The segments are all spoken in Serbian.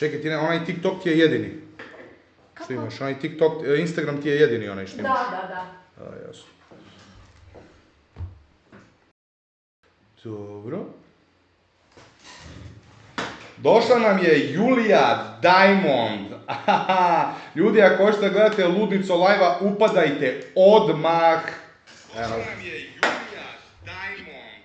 Čekaj, onaj TikTok ti je jedini. Kako? Što imaš, onaj TikTok, Instagram ti je jedini onaj što imaš. Da. A, jasno. Dobro. Došla nam je Julija Diamond. Ljudi, ako hoćete da gledate Ludnicu live-a, upadajte odmah. Došla nam je Julija Diamond.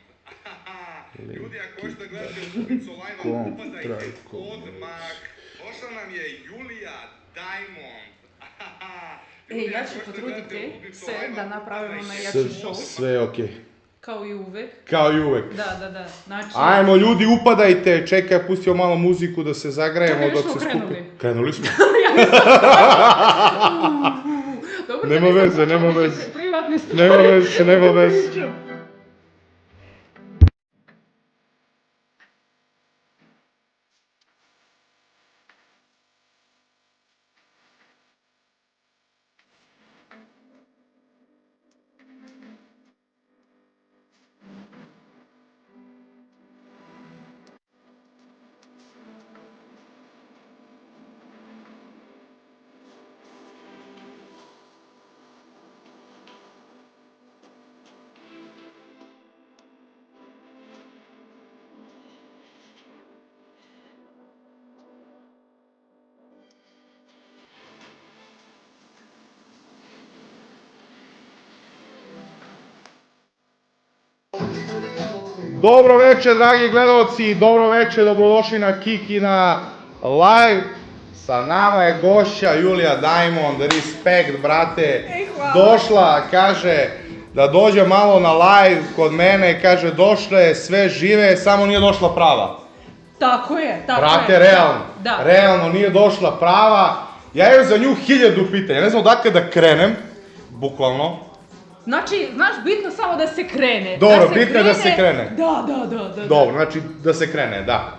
Ljudi, ako hoćete da gledate Ludnicu live-a, upadajte odmah. Došla nam je Julija Diamond. Ja ću potruditi se da napravimo najjači show. Sve je okej. Kao i uvek. Kao i uvek. Da. Znači... Ajmo ljudi, upadajte, čekaj, pustio malo muziku da se zagrejemo Čekaj, dok još se smo skupi. krenuli. Krenuli smo. Dobro, Nema veze, nema veze. Privatni stvar. Nema veze. Dobro večer, dragi gledalci, dobro večer, dobrodošli na Kikina live. Sa nama je gošća Julija Diamond, respekt, brate. Došla, kaže, da dođe malo na live kod mene, kaže, došla je, sve žive, samo nije došla prava. Tako je. Brate, realno nije došla prava. Ja imam za nju 1000 pitanja, ne znam odakle da krenem, bukvalno. Znači, znaš, bitno samo da se krene. Dobro, bitno je da se krene. Da. Dobro, znači da se krene, da.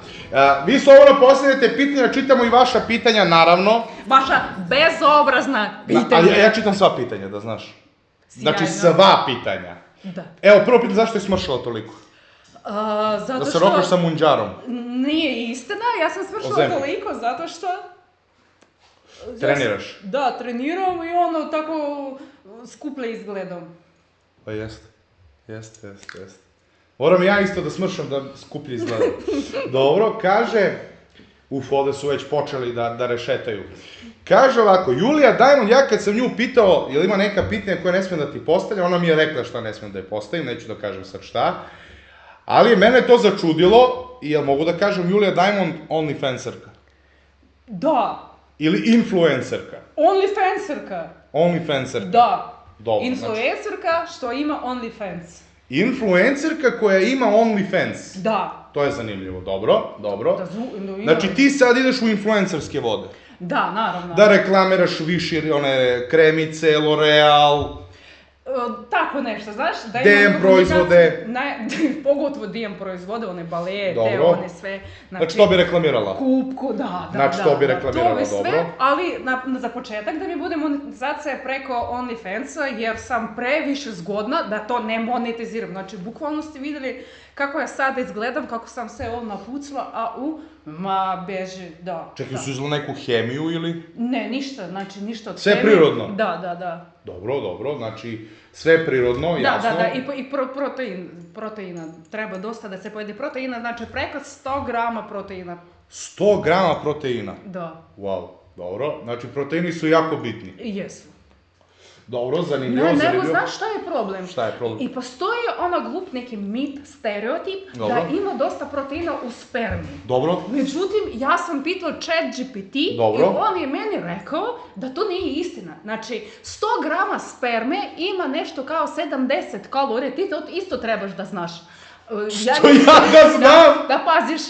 Vi slobodno postavljate pitanja, čitamo i vaša pitanja, naravno. Vaša bezobrazna pitanja. Ali ja čitam sva pitanja, da znaš. Znači, sva pitanja. Da. Evo, prvo pitanje, zašto je smršala toliko? Zato Da se što... rokaš sa munđarom. Nije istina, ja sam smršala toliko zato što... Treniraš? Da, treniram i ono tako skuplje izgledam. Pa jeste. Moram ja isto da smršam da skuplje izgledam. Dobro, kaže... ovde su već počeli da rešetaju. Kaže ovako, Julija Diamond, ja kad sam nju pitao, jel ima neka pitanja koje ne smijem da ti postavljam, ona mi je rekla šta ne smijem da je postavim, neću da kažem sad šta. Ali mene to začudilo, i jel mogu da kažem Julija Diamond OnlyFanserka? Da. Ili influencerka? OnlyFanserka. Da. Dobro, influencerka što ima OnlyFans. Influencerka koja ima OnlyFans. Da. To je zanimljivo, dobro. Znači ti sad ideš u influencerske vode. Da, naravno. Da reklamiraš više one kremice, L'Oreal. Tako nešto, znaš? DM proizvode. Pogotovo DM proizvode, one baleje, te one sve. Znači to bi reklamirala? Kupku, da. Znači to bi reklamirala, dobro. To bi sve, ali za početak da mi bude monetizacija preko OnlyFansa, jer sam previše zgodna da to ne monetiziram. Znači, bukvalno ste vidjeli kako ja sada izgledam, kako sam se ovo napucala, a beži, da. Čekaj, su izgledali neku hemiju ili? Ne, ništa, znači ništa od sve hemije. Sve prirodno? Da. Dobro, znači sve prirodno, jasno. Da, i proteina, treba dosta da se pojede proteina, znači preko 100 grama proteina. 100 grama proteina? Da. Wow, dobro, znači proteini su jako bitni. Jesu. Dobro, zanimljivo. Nego, znaš šta je problem? Šta je problem? I postoji glup neki mit, stereotip, da ima dosta proteina u spermi. Dobro. Međutim, ja sam pitala ChatGPT i on je meni rekao da to nije istina. Znači, 100 grama sperme ima nešto kao 70 kalorija, ti to isto trebaš da znaš. Što ja da znam? Da paziš.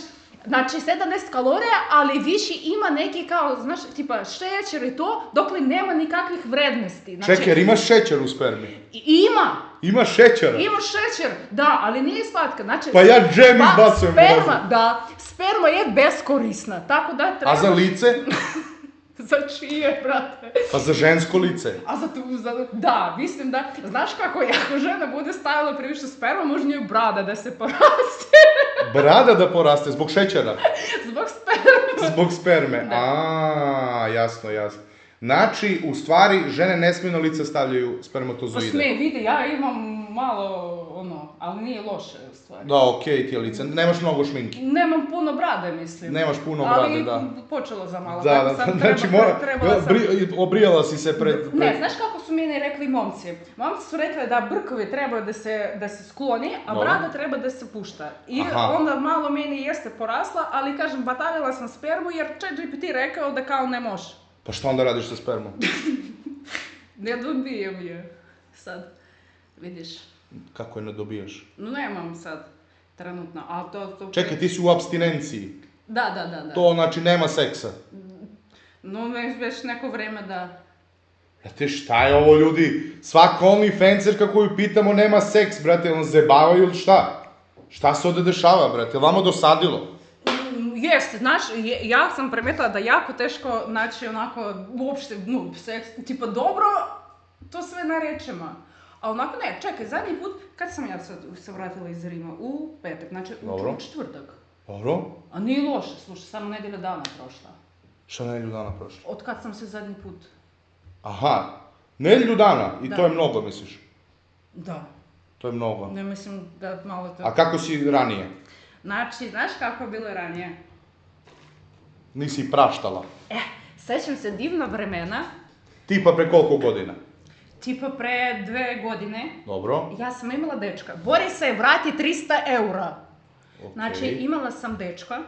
Znači, 70 kalorija, ali više ima neki kao, znaš, tipa šećer i to, dokle nema nikakvih vrednosti. Čekaj, jer imaš šećer u spermi? Ima. Imaš šećera? Imaš šećer, da, ali nije slatka. Znači, pa ja džem izbacujem. Sperma je beskorisna, tako da treba... A za lice? Za čije, brate? Pa za žensko lice. Da, mislim da, znaš kako, ako žena bude stavila previše sperma, može njoj brada da se poraste. Brada da poraste, zbog šećera? Zbog sperme. Zbog sperme. Da. A, jasno, jasno. Znači, u stvari, žene ne smiju na lice stavljaju Pa spermatozoide. sme, vidi, ja imam malo, ali nije loše u stvari. Da, okej ti je lice. Nemaš mnogo šminki. Nemam puno brade, mislim. Nemaš puno brade, da. Ali počelo za malo. Da, tako da, sam znači trebala sam... obrijala si se pred... Ne, znaš kako su meni rekli momci? Momci su rekli da brkovi trebaju da se skloni, a Dobro. brada treba da se pušta. I Aha. onda malo meni jeste porasla, ali kažem, batavila sam spermu jer ChatGPT rekao da kao ne može. Pa šta onda radiš sa spermom? Ne dobijem je sad, vidiš. Kako je ne dobijaš? No nemam sad, trenutno, ali to... Čekaj, ti si u apstinenciji. Da. To znači nema seksa. No već neko vreme da... Brate, šta je ovo, ljudi? Svaka OnlyFancerka koju pitamo nema seks, brate, on zebavaju ili šta? Šta se ovdje dešava, brate? Vama dosadilo? Jeste, znaš, ja sam primetila da jako teško naći onako, uopšte, seks, tipa dobro, to sve na rečima. A onako ne, čekaj, zadnji put, kad sam ja sad se vratila iz Rima? U petak, znači u četvrtak. Dobro. A nije loše, slušaj, samo nedjelja dana prošla. Šta nedjelju dana prošlo? Od kad sam se zadnji put. Aha, nedjelju dana i Da. to je mnogo, misliš? Da, To je mnogo. ne mislim da malo to... A kako si ranije? Znači, znaš kako je bilo ranije? Nisi praštala. Sećam se divna vremena, Tipa pre koliko godina? tipa pre 2 godine, Dobro. ja sam imala dečka. Bori se, vrati 300 eura. Okej. Znači, imala sam dečka.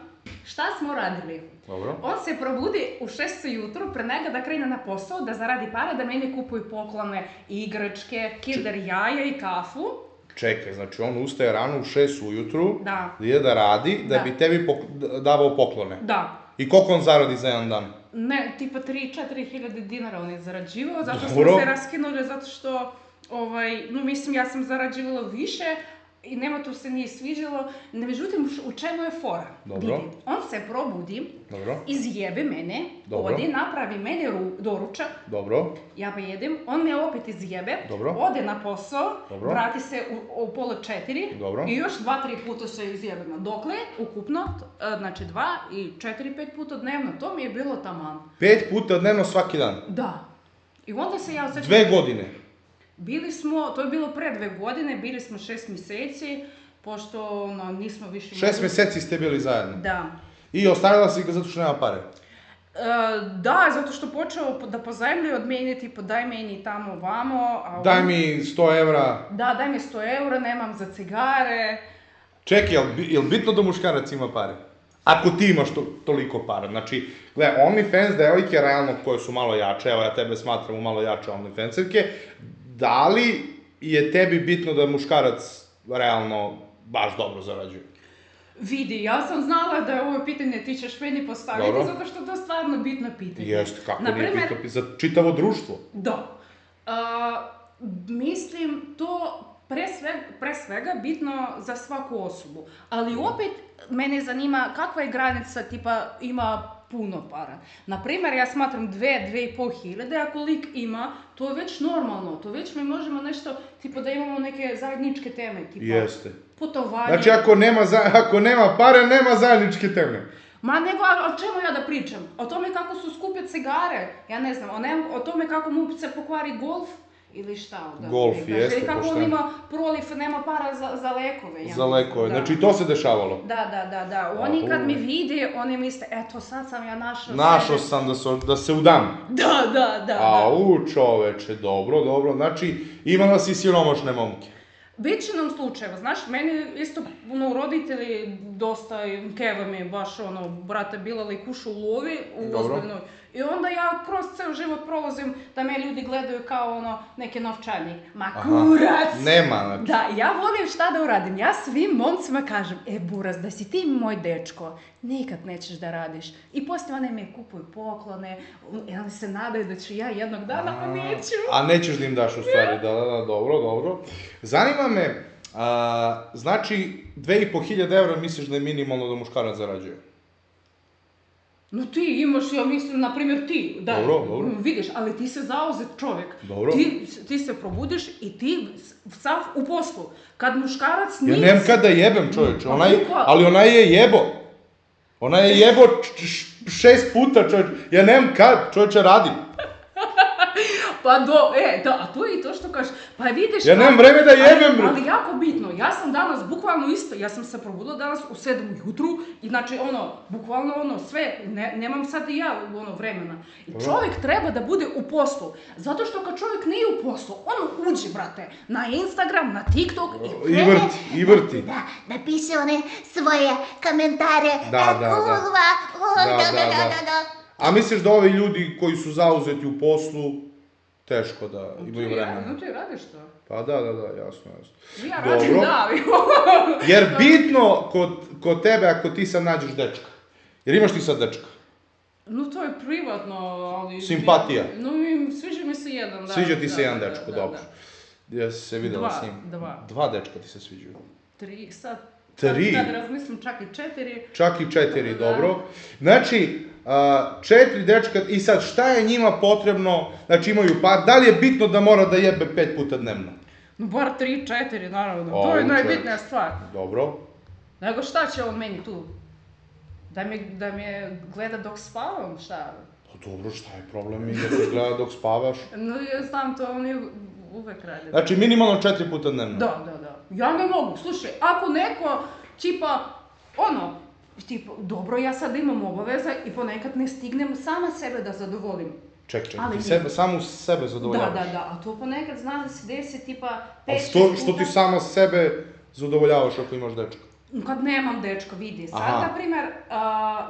Šta smo radili? Dobro. On se probudi u 6 jutro pre njega da krene na posao, da zaradi pare, da meni kupuju poklone, igračke, kinder jaja i kafu. Čekaj, znači on ustaje rano u 6 ujutru, Da. ide da radi, da Da. bi tebi davao poklone. Da. I koliko on zaradi za jedan dan? Ne, tipa 3-4 hiljade dinara on je zarađivao, zato što Dobro. smo se raskinuli, zato što, mislim, ja sam zarađivala više i nema tu se nije sviđalo. Međutim, u čemu je fora? Dobro. Vidi, on se probudi, Dobro. izjebe mene, Dobro. ode, napravi meni doručak, Dobro. ja pojedem, on me opet izjebe, Dobro. ode na posao, Dobro. vrati se u pola 4 Dobro. i još 2-3 puta se izjebemo. Dokle, ukupno, znači 2 i 4-5 puta dnevno, to mi je bilo taman. 5 puta dnevno svaki dan. Da. I onda se ja osjećam... 2 godine. Bili smo, to je bilo pre 2 godine, bili smo 6 mjeseci, pošto nismo više... 6 mjeseci ste bili zajedno. Da. I ostavila si ga zato što nema pare. Da, zato što počeo da pozajmljuje od meni, tipo daj meni tamo vamo. Daj mi 100 evra. Da, daj mi 100 eura, nemam za cigare. Čekaj, jel bitno da muškarac ima pare? Ako ti imaš toliko para. Znači, gledaj, OnlyFans devojke, realno, koje su malo jače, evo ja tebe smatram u malo jače OnlyFanserke, da li je tebi bitno da muškarac realno baš dobro zarađuje? Vidi, ja sam znala da je ovo pitanje ti ćeš meni postaviti, Dobro. zato što to je stvarno bitno pitanje. Jeste, kako nije Naprimer, bitno, za čitavo društvo. Da. Mislim, to pre svega bitno za svaku osobu. Ali opet mene zanima kakva je granica, tipa ima puno para. Naprimer, ja smatram 2-2,5 hiljade, ako lik ima, to je već normalno. To već mi možemo nešto, tipa da imamo neke zajedničke teme, tipa Jeste. putovanje. Znači, ako nema pare, nema zajedničke teme. Ma nego, o čemu ja da pričam? O tome kako su skupe cigare, ja ne znam, o tome kako mu se pokvari golf, ili šta? Golf, jeste, ili kako on pošteno. ima proliv, nema para za lekove. Ja Za lekove, da. znači to se dešavalo. Da. Oni kad mi vide, oni misle, eto sad sam ja našao Našao sebe. sam da se udam. Da. Au, čoveče, dobro. Znači, imala si siromašne momke. Većinom slučajeva, znaš, meni isto, roditelji dosta, keva mi je baš, brate, bila li kuša u lovi, u Dobro. ozbiljnoj. I onda ja kroz ceo život prolazim da me ljudi gledaju kao, neke novčani. Ma kurac! Nema, znači. Da, ja volim šta da uradim. Ja svim momcima kažem, buraz, da si ti moj dečko, nikad nećeš da radiš. I poslije one mi kupuju poklone, oni se nadaju da ću ja jednog dana, pa neću. A nećeš da im daš u stvari, da, dobro. Zanima me, znači 2.500 evra misliš da je minimalno da muškarac zarađuje? No ti imaš, ja mislim, na primjer ti, da, Dobro. vidiš, ali ti se zauzet čovjek. Dobro. Ti se probudiš i ti sav u poslu. Kad muškarac Ja nije... nemam kad da jebem, čovječe, Pa ali bukvalno. onaj je jebo. Ona je jebo 6 puta, čovječ. Ja nemam kad, čovječe, radim. Pa da, a to je i to što kažeš, pa vidiš... Ja nemam vreme da jebem, bre. Ali jako bitno, ja sam danas bukvalno isto, ja sam se probudila danas u 7 ujutru i znači bukvalno sve, nemam sad i ja vremena. I čovjek treba da bude u poslu, zato što kad čovjek nije u poslu, on uđe, brate, na Instagram, na TikTok i vrti. Da, napiše one svoje komentare. Da. A misliš da ovi ljudi koji su zauzeti u poslu, teško da imaju vremena? No ti radiš to? Pa da, jasno. Ja radim da, Jer bitno kod tebe ako ti sad nađeš dečka. Jer imaš ti sad dečka. No to je privatno, ali... Simpatija. No sviđa mi se jedan, da. Sviđa ti se jedan dečko, dobro. Ja si se vidjela s njim. Dva dečka ti se sviđaju. 3, sad... 3? Kad razmislim, čak i 4. Čak i 4, dobro. Znači, 4 dečka, i sad šta je njima potrebno, znači imaju par, da li je bitno da mora da jebe 5 puta dnevno? No bar 3-4, naravno, to je najbitnija stvar. Dobro. Nego šta će on meni tu? Da me gleda dok spavam, šta? Pa dobro, šta je problem i da te gleda dok spavaš? No ja znam to, oni uvek rade. Znači minimalno 4 puta dnevno? Da. Ja ne mogu, slušaj, ako neko, dobro, ja sad imam obaveza i ponekad ne stignem sama sebe da zadovoljim. Čekaj, ti samu sebe zadovoljavaš? Da, a to ponekad zna da se desi tipa 5-6 puta. A što ti sama sebe zadovoljavaš ako imaš dečka? Kad nemam dečka, vidi. Sad, na primjer,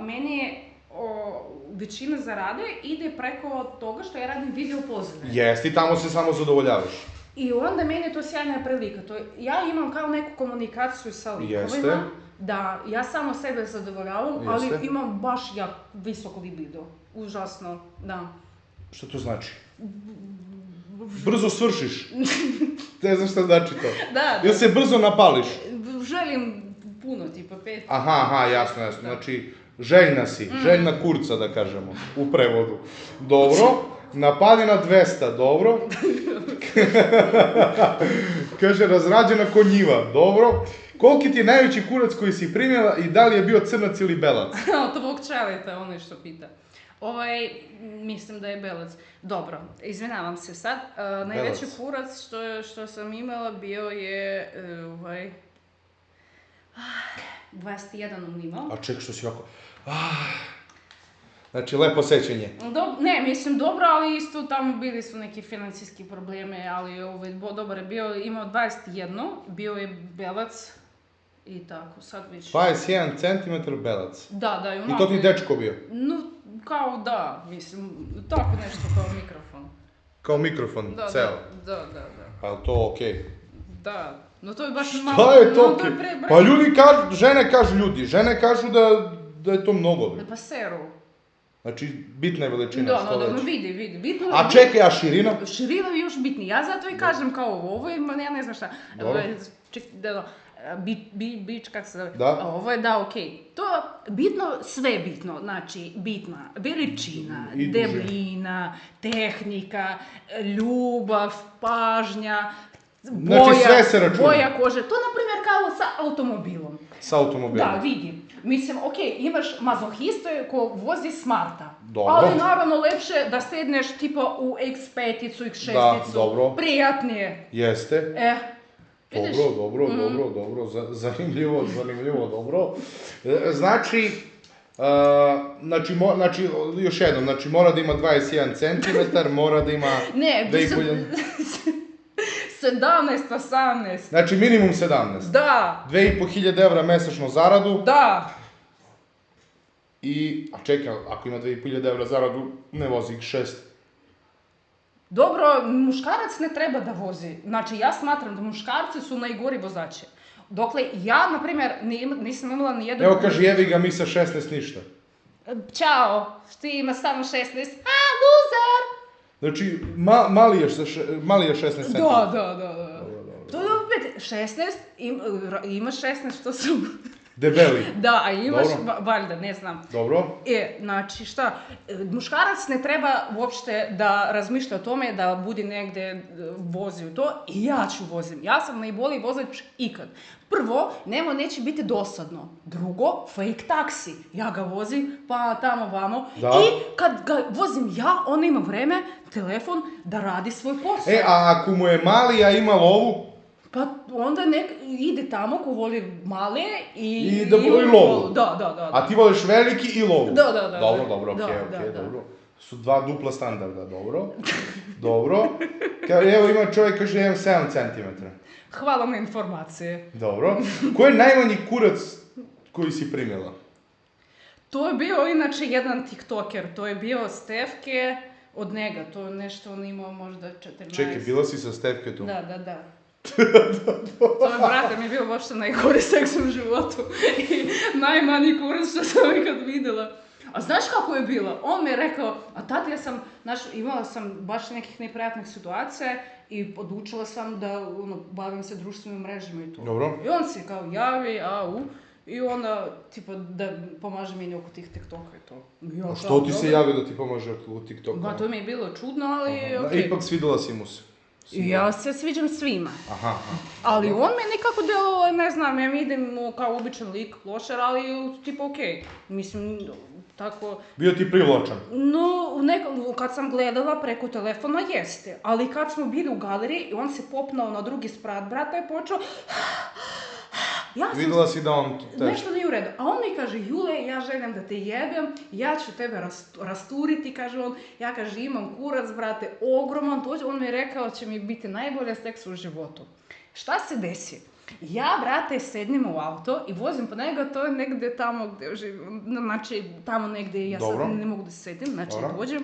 meni većina zarade ide preko toga što ja radim video pozive. Jeste, i tamo se samo zadovoljavaš. I onda meni je to sjajna prilika. Ja imam kao neku komunikaciju sa likovima, da ja samo sebe zadovoljavam, ali imam baš visoko libido. Užasno, da. Što to znači? Brzo svršiš. Ne znam šta znači to. Da. Ili se brzo napališ? Želim puno, tipa 5. Aha, jasno. Znači, željna si, željna kurca da kažemo, u prevodu. Dobro, napaljena 200, dobro. Kaže, razrađena ko njiva, dobro. Koliki ti je najveći kurac koji si primjela i da li je bio crnac ili belac? Od tvog čelita, ono što pita. Mislim da je belac. Dobro, izvinavam se sad. Najveći kurac što sam imala bio je 21 on imao. A ček, što si ovako... Znači, lepo sećanje. Ne, mislim dobro, ali isto tamo bili su neki financijski probleme, ali dobar je bio, imao 21, bio je belac i tako, sad već... 21 cm belac. Da, i onako... I to ti dečko bio? No, kao da, mislim, tako nešto kao mikrofon. Kao mikrofon, ceo? Da. Pa je to okej? Da, no to je baš malo... Šta je to okej? Pa ljudi kažu, žene kažu da je to mnogo. Pa seru. Znači, bitna je veličina, što već. Da, vidi, bitno je... A čekaj, a širina? Širina je još bitnija, ja zato i kažem kao ovo je, ja ne znam šta. Bić, kako se zove? Da. Ovo je okej. To bitno, sve bitno, znači bitna veličina, debljina, tehnika, ljubav, pažnja, boja kože. To, na primjer, kao sa automobilom. Sa automobilom. Da, vidi. Mislim, okej, imaš mazohista ko vozi smarta. Dobro. Ali naravno lepše da sedneš tipa u X5-icu, X6-icu. Da, dobro. Prijatnije. Jeste. Vidiš? Dobro, zanimljivo, dobro. Znači, još jednom, znači mora da ima 21 cm, mora da ima... Ne, 17, 18. Znači minimum 17? Da. 2500 evra mesečno zaradu? Da. A čekaj, ako ima 2500 evra zaradu, ne vozi X6. Dobro, muškarac ne treba da vozi. Znači, ja smatram da muškarci su najgori vozači. Dokle, ja, na primjer, nisam imala ni jednu... Evo kaže, jevi ga, mi sa 16 ništa. Ćao, ti ima samo 16. Loser! Znači, mali je 16 cm. Da. To je opet 16, imaš 16 što su... Debeli. Da, a imaš, Dobro. valjda, ne znam. Dobro. Znači šta, muškarac ne treba uopšte da razmišlja o tome da budi negde vozi u to i ja ću vozim. Ja sam najbolji vozač ikad. Prvo, neće biti dosadno. Drugo, fake taksi. Ja ga vozim, pa tamo vamo. Da. I kad ga vozim ja, on ima vreme, telefon, da radi svoj posao. A ako mu je mali, a ima lovu? Pa onda ide tamo ko voli male I da voli lovu. Da. A ti voliš veliki i lovu? Da. Dobro, Da, okej, da. dobro. Su dva dupla standarda, dobro. Evo ima čovjek, kaže, imam 7 cm. Hvala na informacije. Dobro. Ko je najmanji kurac koji si primjela? To je bio inače jedan tiktoker, to je bio Stefke od njega, to je nešto on imao možda 14. Čekaj, bila si sa Stefke tu? Da. To je, brate, mi je bio baš najgori seks u životu i najmanji kurac što sam ikad vidjela. A znaš kako je bilo? On mi je rekao, a tad imala sam baš nekih neprijatnih situacija i odlučila sam da bavim se društvenim mrežama i to. Dobro. I on se kao javi, i onda, tipa, da pomaže meni oko tih TikToka i to. A što ti se javio da ti pomaže oko TikToka? Ba, to mi je bilo čudno, ali okej. Ipak svidjela si mu se. Ja se sviđam svima. Aha. Ali on me nekako delo, ne znam, ja vidim kao običan lik, klošar, ali tipa okej. Mislim, tako... Bio ti privlačan? No, kad sam gledala preko telefona, jeste. Ali kad smo bili u galeriji, on se popnao na drugi sprat brata i počeo... Vidjela si da on nešto nije u redu. A on mi kaže, Jule, ja želim da te jebem, ja ću tebe rasturiti, kaže on. Ja, kaže, imam kurac, brate, ogroman. On mi je rekao, će mi biti najbolje seks u životu. Šta se desi? Ja, brate, sednem u auto i vozim po njega, to je negdje tamo gdje živim. Znači, tamo negdje ja sad ne mogu da se sedim, znači dođem.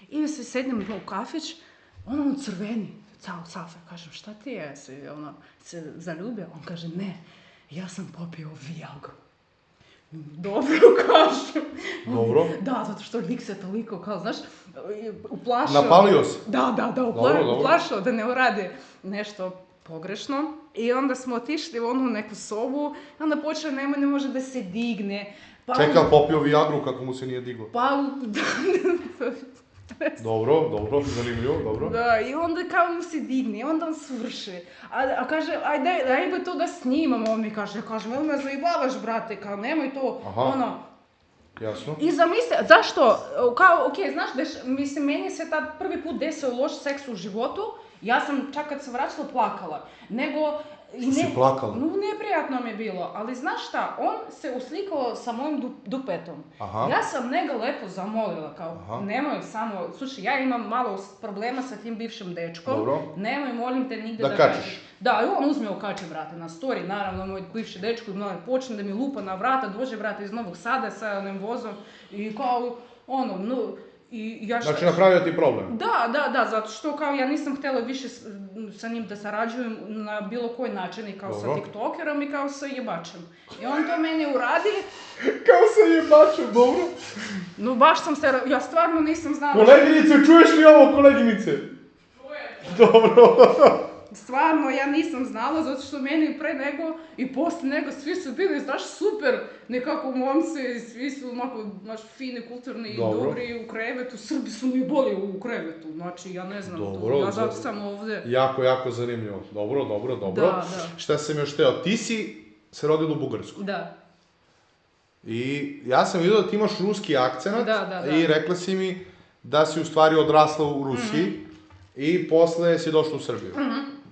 I se sednem u kafić, on crveni, cafe, kažem, šta ti je, se zaljubio? On kaže, ne. Ja sam popio Viagru. Dobro, kažem. Dobro. Da, zato što lik se toliko, kao, znaš, uplašao. Napalio se? Da, uplašao da ne uradi nešto pogrešno. I onda smo otišli u onu neku sobu, onda počeo ne može da se digne. Čekaj, popio Viagru kako mu se nije diglo? Dobro, zanimljivo, dobro. Da, i onda kao mu se digne, onda on svrši. A kaže, ajde to da snimamo, on mi kaže, jel me zajebavaš, brate, kao nemoj to, Jasno. I zamisli, zašto, kao, okej, znaš, mislim, meni se tad prvi put desio loš seks u životu, ja sam čak kad se vraćala plakala, nego... Si plakala? No, neprijatno mi je bilo, ali znaš šta, on se uslikao sa mojim dupetom. Ja sam njega lepo zamolila, kao, nemoj samo, slušaj, ja imam malo problema sa tim bivšim dečkom, nemoj, molim te, nigde da kačeš. Da, i on uzme okače, brate, na story, naravno, moj bivši dečko, počne da mi lupa na vrata, dođe, brate, iz Novog Sada sa onim vozom i kao, znači napravio ti problem? Da, zato što kao ja nisam htjela više sa njim da sarađujem na bilo koji način i kao sa tiktokerom i kao sa jebačem. I on to meni uradi. Kao sa jebačem, dobro? No baš sam se, ja stvarno nisam znala. Koleginice, čuješ li ovo, koleginice? Čujem. Dobro. Stvarno, ja nisam znala, zato što meni pre nego i poslije nego svi su bili, znaš, super, nekako momci, svi su onako, znaš, fini, kulturni i dobri u krevetu, Srbi su mi bolji u krevetu, znači, ja ne znam to, ja zato sam ovdje. Jako zanimljivo, dobro. Da. Šta sam još teo, ti si se rodila u Bugarsku. Da. I ja sam vidio da ti imaš ruski akcenat i rekla si mi da si u stvari odrasla u Rusiji i posle si došla u Srbiju.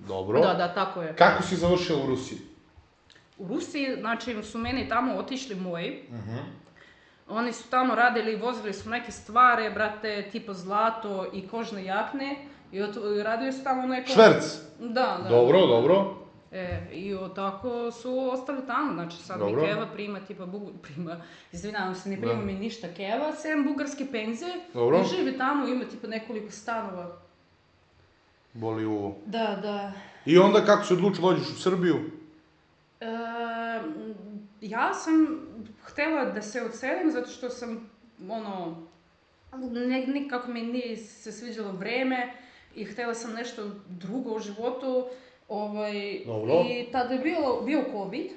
Dobro. Da, tako je. Kako si završila u Rusiji? U Rusiji, znači, su meni tamo otišli moji. Oni su tamo radili, vozili su neke stvari, brate, tipa zlato i kožne jakne. I radili su tamo neko... Šverc? Da. Dobro. I tako su ostali tamo, znači sad mi Keva prima, izvinavam se, ne prima mi ništa Keva, sem bugarske penzije. I živi tamo, ima tipa nekoliko stanova. Boli uvo. Da. I onda kako se odlučila dođeš u Srbiju? Ja sam htjela da se odselim zato što sam, nekako mi nije se sviđalo vreme i htjela sam nešto drugo u životu. I tada je bio COVID,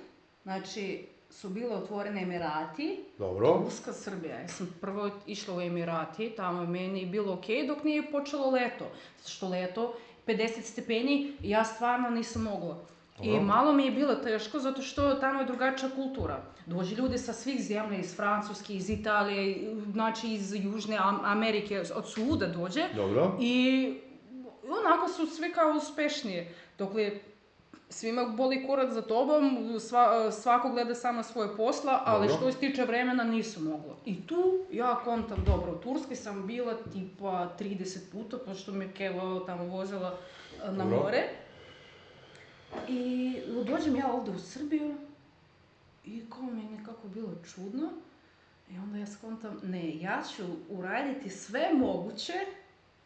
znači su bile otvorene Emirati, Dobro. Turska, Srbija. Ja sam prvo išla u Emirati, tamo je meni bilo okej dok nije počelo leto. Zato što leto, 50 stepeni, ja stvarno nisam mogla. I Dobro. malo mi je bilo teško zato što tamo je drugačija kultura. Dođe ljudi sa svih zemlja, iz Francuske, iz Italije, znači iz Južne Amerike, od svuda dođe. Dobro. I onako su svi kao uspešnije. Dokle svima boli kurac za tobom, svako gleda samo svoje posla, ali Dobro. što se tiče vremena nisu mogla. I tu ja kontam, dobro, u Turskoj sam bila tipa 30 puta, pošto me Keva tamo vozila na Dobro. more. I dođem ja ovdje u Srbiju i kao mi je nekako bilo čudno. I onda ja skontam, ne, ja ću uraditi sve moguće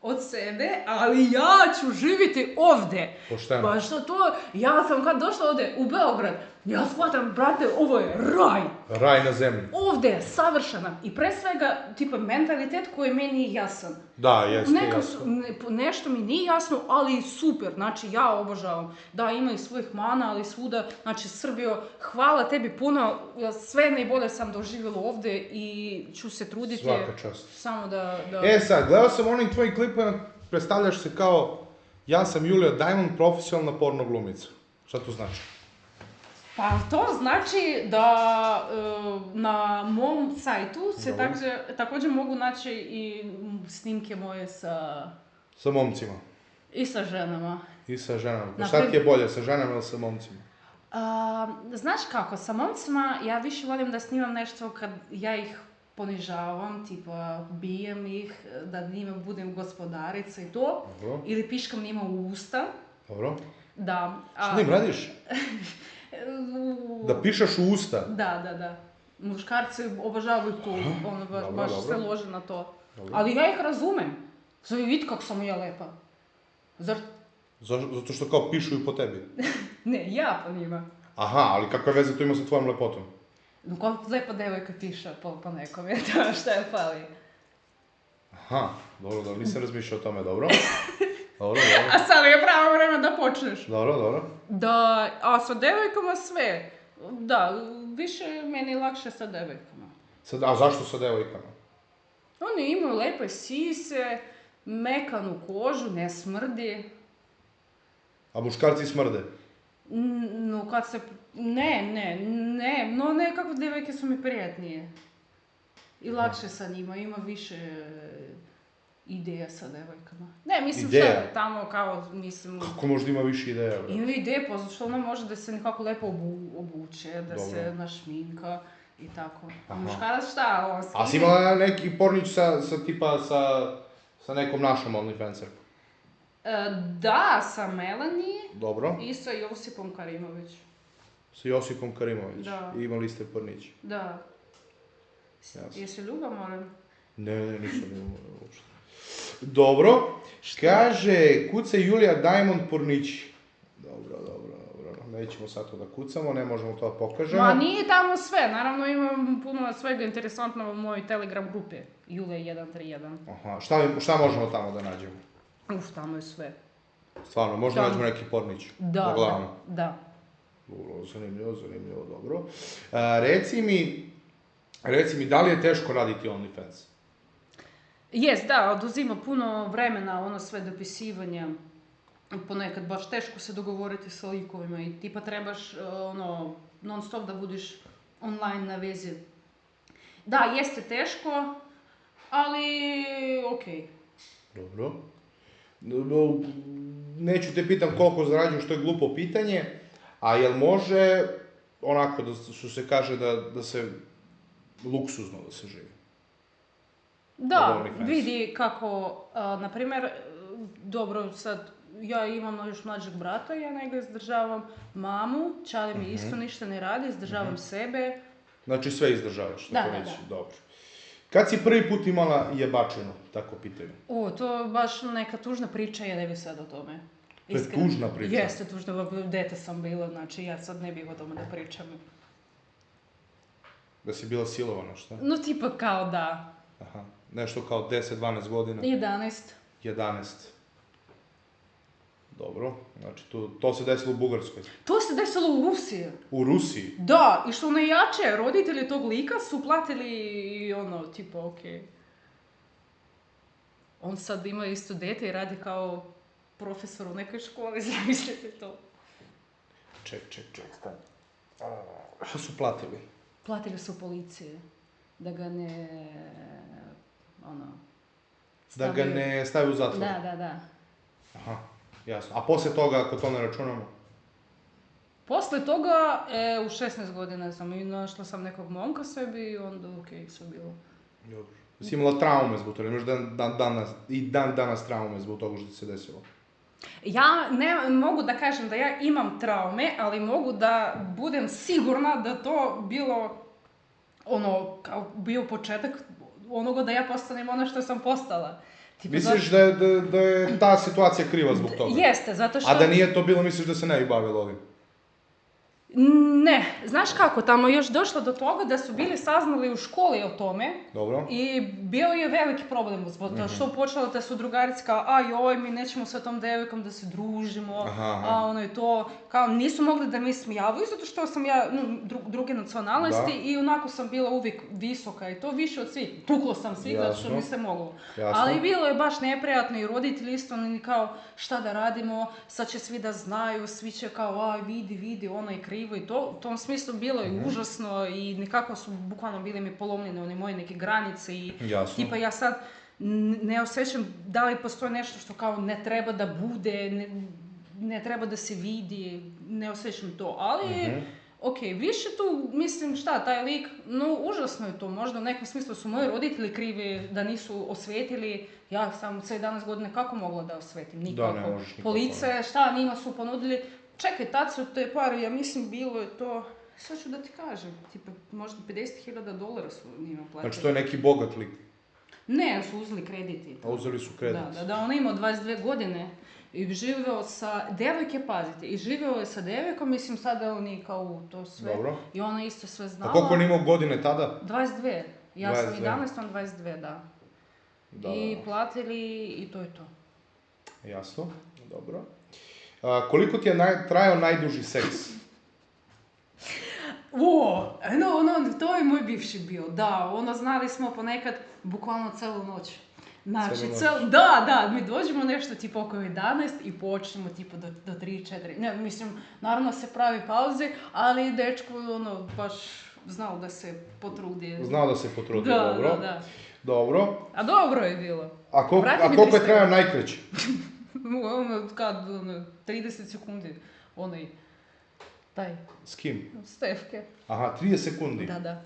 od sebe, ali ja ću živjeti ovdje. Pošteno. Pa što to, ja sam kad došla ovdje u Beograd, ja shvatam, brate, ovo je raj. Raj na zemlji. Ovdje je savršena i pre svega, tipa, mentalitet koji meni je jasan. Da, jeste jasno. Nešto mi nije jasno, ali super, znači ja obožavam. Da, ima i svojih mana, ali svuda, znači Srbijo, hvala tebi puno, sve najbolje sam doživjela ovdje i ću se truditi. Svaka čast. Samo da... Sad, gledao sam onim tvojim klipovima, predstavljaš se kao ja sam Julija Diamond, profesionalna porno glumica. Šta to znači? Pa to znači da na mom sajtu se također mogu naći i snimke moje Sa momcima. i sa ženama. I sa ženama. Pa šta ti je bolje, sa ženama ili sa momcima? Znaš kako, sa momcima ja više volim da snimam nešto kad ja ih ponižavam, tipa bijem ih, da njima budem gospodarica i to. Dobro. Ili piškam njima u usta. Dobro. Da. Šta im radiš? Da pišeš u usta? Da. Muškarci obožavaju to, ono baš se lože na to. Dobro. Ali ja ih razumem. Zove, vidi kako sam ja lepa. Zar... Zato što kao pišu i po tebi? Ne, ja po njima. Aha, ali kakve veze to ima sa tvojom lepotom? No, kako lepa devojka piše po nekom, je to šta je fali. Aha, dobro, nisam razmišljao o tome, dobro. Dobro. A sad je pravo vreme da počneš. Dobro. Da, a sa devojkama sve. Da, više meni je lakše sa devojkama. A zašto sa devojkama? Oni imaju lepe sise, mekanu kožu, ne smrdi. A muškarci smrde? No, kad se... Ne, no nekako devojke su mi prijatnije. I lakše sa njima, ima više ideja sa devojkama. Ne, mislim šta je tamo kao, mislim... Kako možda ima više ideja? Ima ideje, pa zato što ona može da se nekako lepo obuče, da se našminka i tako. A muškarac šta, on skine... A si imala neki pornić sa nekom našom OnlyFanserkom? Da, sa Melanie. Dobro. I sa Josipom Karimović. Sa Josipom Karimović? Da. I imali ste pornić? Da. Jesi ljubomoran? Ne, nisam ljubomoran uopšte. Dobro. Kaže, kuca Julija Diamond pornići. Dobro. Nećemo sad to da kucamo, ne možemo to da pokažemo. Ma nije tamo sve, naravno imam puno svega interesantno u mojoj Telegram grupi. Julija 131. Aha, šta možemo tamo da nađemo? Tamo je sve. Stvarno, možda nađemo neki pornić? Da. Zanimljivo, dobro. Reci mi, da li je teško raditi OnlyFans? Da, oduzima puno vremena, ono sve dopisivanje. Ponekad baš teško se dogovoriti sa likovima i tipa trebaš non stop da budiš online na vezi. Da, jeste teško, ali okej. Dobro. Neću te pitam koliko zarađuješ, to je glupo pitanje, a jel može onako što se kaže da se luksuzno da se živi? Da, vidi kako, na primjer, dobro sad, ja imam još mlađeg brata, ja njega izdržavam, mamu, čali mi isto ništa ne radi, izdržavam sebe. Znači sve izdržavaš, tako reći, Da. dobro. Kad si prvi put imala jebačinu, tako pitaju? To je baš neka tužna priča, ja ne bih sad o tome. To je tužna priča? Jeste tužna, dete sam bila, znači ja sad ne bih o tome da pričam. Da si bila silovana, šta? No tipa kao da. Aha, nešto kao 10-12 godina? 11. Dobro, znači to se desilo u Bugarskoj. To se desilo u Rusiji. U Rusiji? Da, i što najjače, roditelji tog lika su platili i tipa, okej. On sad ima isto dete i radi kao profesor u nekoj školi, zamislite to. Ček, stani. Šta su platili? Platili su policije, da ga ne, Da ga ne stavi u zatvor? Da. Aha, jasno. A poslije toga, ako to ne računamo? Posle toga, u 16 godina sam i našla sam nekog momka sebi i onda okej, sve bilo. Dobro. Si imala traume zbog toga, imaš dan danas traume zbog toga što ti se desilo? Ja ne mogu da kažem da ja imam traume, ali mogu da budem sigurna da to bilo, kao bio početak onoga da ja postanem ono što sam postala. Misliš da je ta situacija kriva zbog toga? Jeste, zato što... A da nije to bilo, misliš da se ne bi bavila ovim? Ne, znaš kako, tamo još došlo do toga da su bili saznali u školi o tome. Dobro. I bio je veliki problem zbog toga što počelo da su drugarice kao, mi nećemo sa tom devojkom da se družimo, kao nisu mogli da mi smijavaju zato što sam ja druge nacionalnosti i onako sam bila uvijek visoka i to više od svih, tuklo sam svih zato što mi se moglo. Ali bilo je baš neprijatno i roditelji isto kao šta da radimo, sad će svi da znaju, svi će kao vidi, ono je krivo i to. U tom smislu bilo je užasno i nekako su bukvalno bili mi polomljene one moje neke granice i tipa ja sad ne osjećam da li postoji nešto što kao ne treba da bude, ne treba da se vidi, ne osjećam to, ali više tu mislim taj lik, užasno je to, možda u nekom smislu su moji roditelji krivi da nisu osvetili, ja sam 17 godina kako mogla da osvetim, nikako. Police, njima su ponudili, čekaj, tad su te pare, ja mislim bilo je to, sad ću da ti kažem, tipa možda $50,000 su njima platili. Znači to je neki bogat lik? Ne, su uzeli krediti. A uzeli su kredit? Da, on je imao 22 godine i živeo sa devojke, pazite, i živeo je sa devojkom, mislim sada on je kao u to sve. Dobro. I ona isto sve znala. A koliko on imao godine tada? 22. Ja sam 11, on 22, da. I platili i to je to. Jasno, dobro. Koliko ti je trajao najduži seks? To je moj bivši bio, da, znali smo ponekad bukvalno celu noć. Znači, da, mi dođemo nešto tipa oko 11 i počnemo tipa do 3-4, ne, mislim, naravno se pravi pauze, ali dečko baš znao da se potrudi. Znao da se potrudi, dobro. Da. Dobro. A dobro je bilo. A koliko je trajao najkraći? 30 sekundi, taj. S kim? Stefke. Aha, 30 sekundi? Da.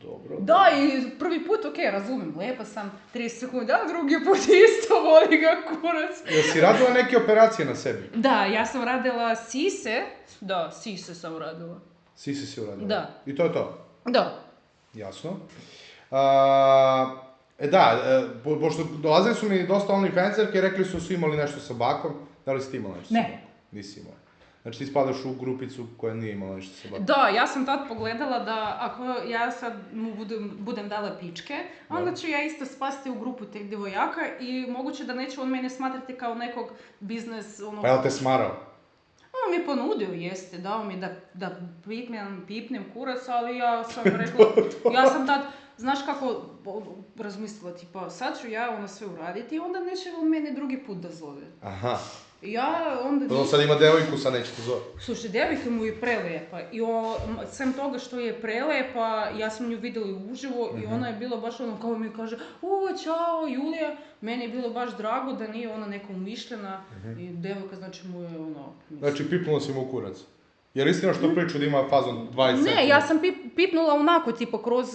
Dobro. Da, i prvi put, razumem, lepa sam, 30 sekundi, a drugi put isto voli ga kurac. Jesi radila neke operacije na sebi? Da, ja sam radila sise, sise sam radila. Sise si uradila? Da. I to je to? Da. Jasno. Pošto dolazili su mi dosta OnlyFanserke i rekli su imali nešto sa bakom, da li si ti imala nešto sa bakom? Ne. Nisi imala. Znači ti spadaš u grupicu koja nije imala nešto sa bakom. Da, ja sam tad pogledala da ako ja sad mu budem dala pičke, onda ću ja isto spasti u grupu tih djevojaka i moguće da neće on mene smatrati kao nekog biznes... Pa je li te smarao? On mi je ponudio, jeste, dao mi da pipnem kurac, ali ja sam rekla, ja sam tad, znaš kako razmislila, tipa sad ću ja sve uraditi i onda neće on mene drugi put da zove. Aha. Ja onda... On sad ima devojku, sad neće te zove. Slušaj, devojka mu je prelepa i sem toga što je prelepa, ja sam nju vidjela uživo i ona je bila baš kao mi kaže, čao Julija, meni je bilo baš drago da nije ona neka umišljena i devojka znači mu je Znači pipnula si mu u kurac. Je li istina što priču da ima fazon 20 sekundi? Ne, ja sam pipnula onako, tipa kroz...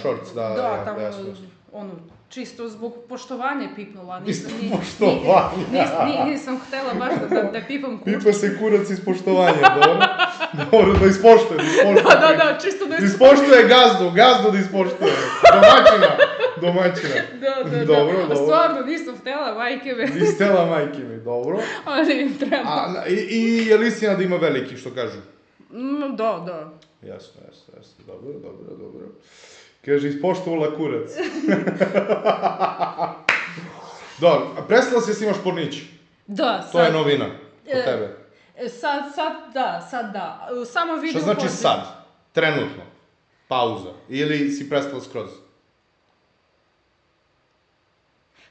shorts, da, tamo, čisto zbog poštovanja pipnula. Nisam htjela baš da pipam kurac. Pipa se kurac iz poštovanja, dobro? Dobro, da ispoštuje. Da, čisto da ispoštuje gazdu da ispoštuje. Domaćina. Da. Dobro. Stvarno, nisam htjela majke me. Nisi htjela majke me, dobro. Ali im treba. I je li istina da ima veliki, što kažu? Da. Jasno. Dobro. Kaže, ispoštovala kurac. Dobro, a prestala si da snimaš pornići? Da, sad... To je novina kod tebe. Sad da. Samo video... Šta znači sad? Trenutno? Pauza? Ili si prestala skroz?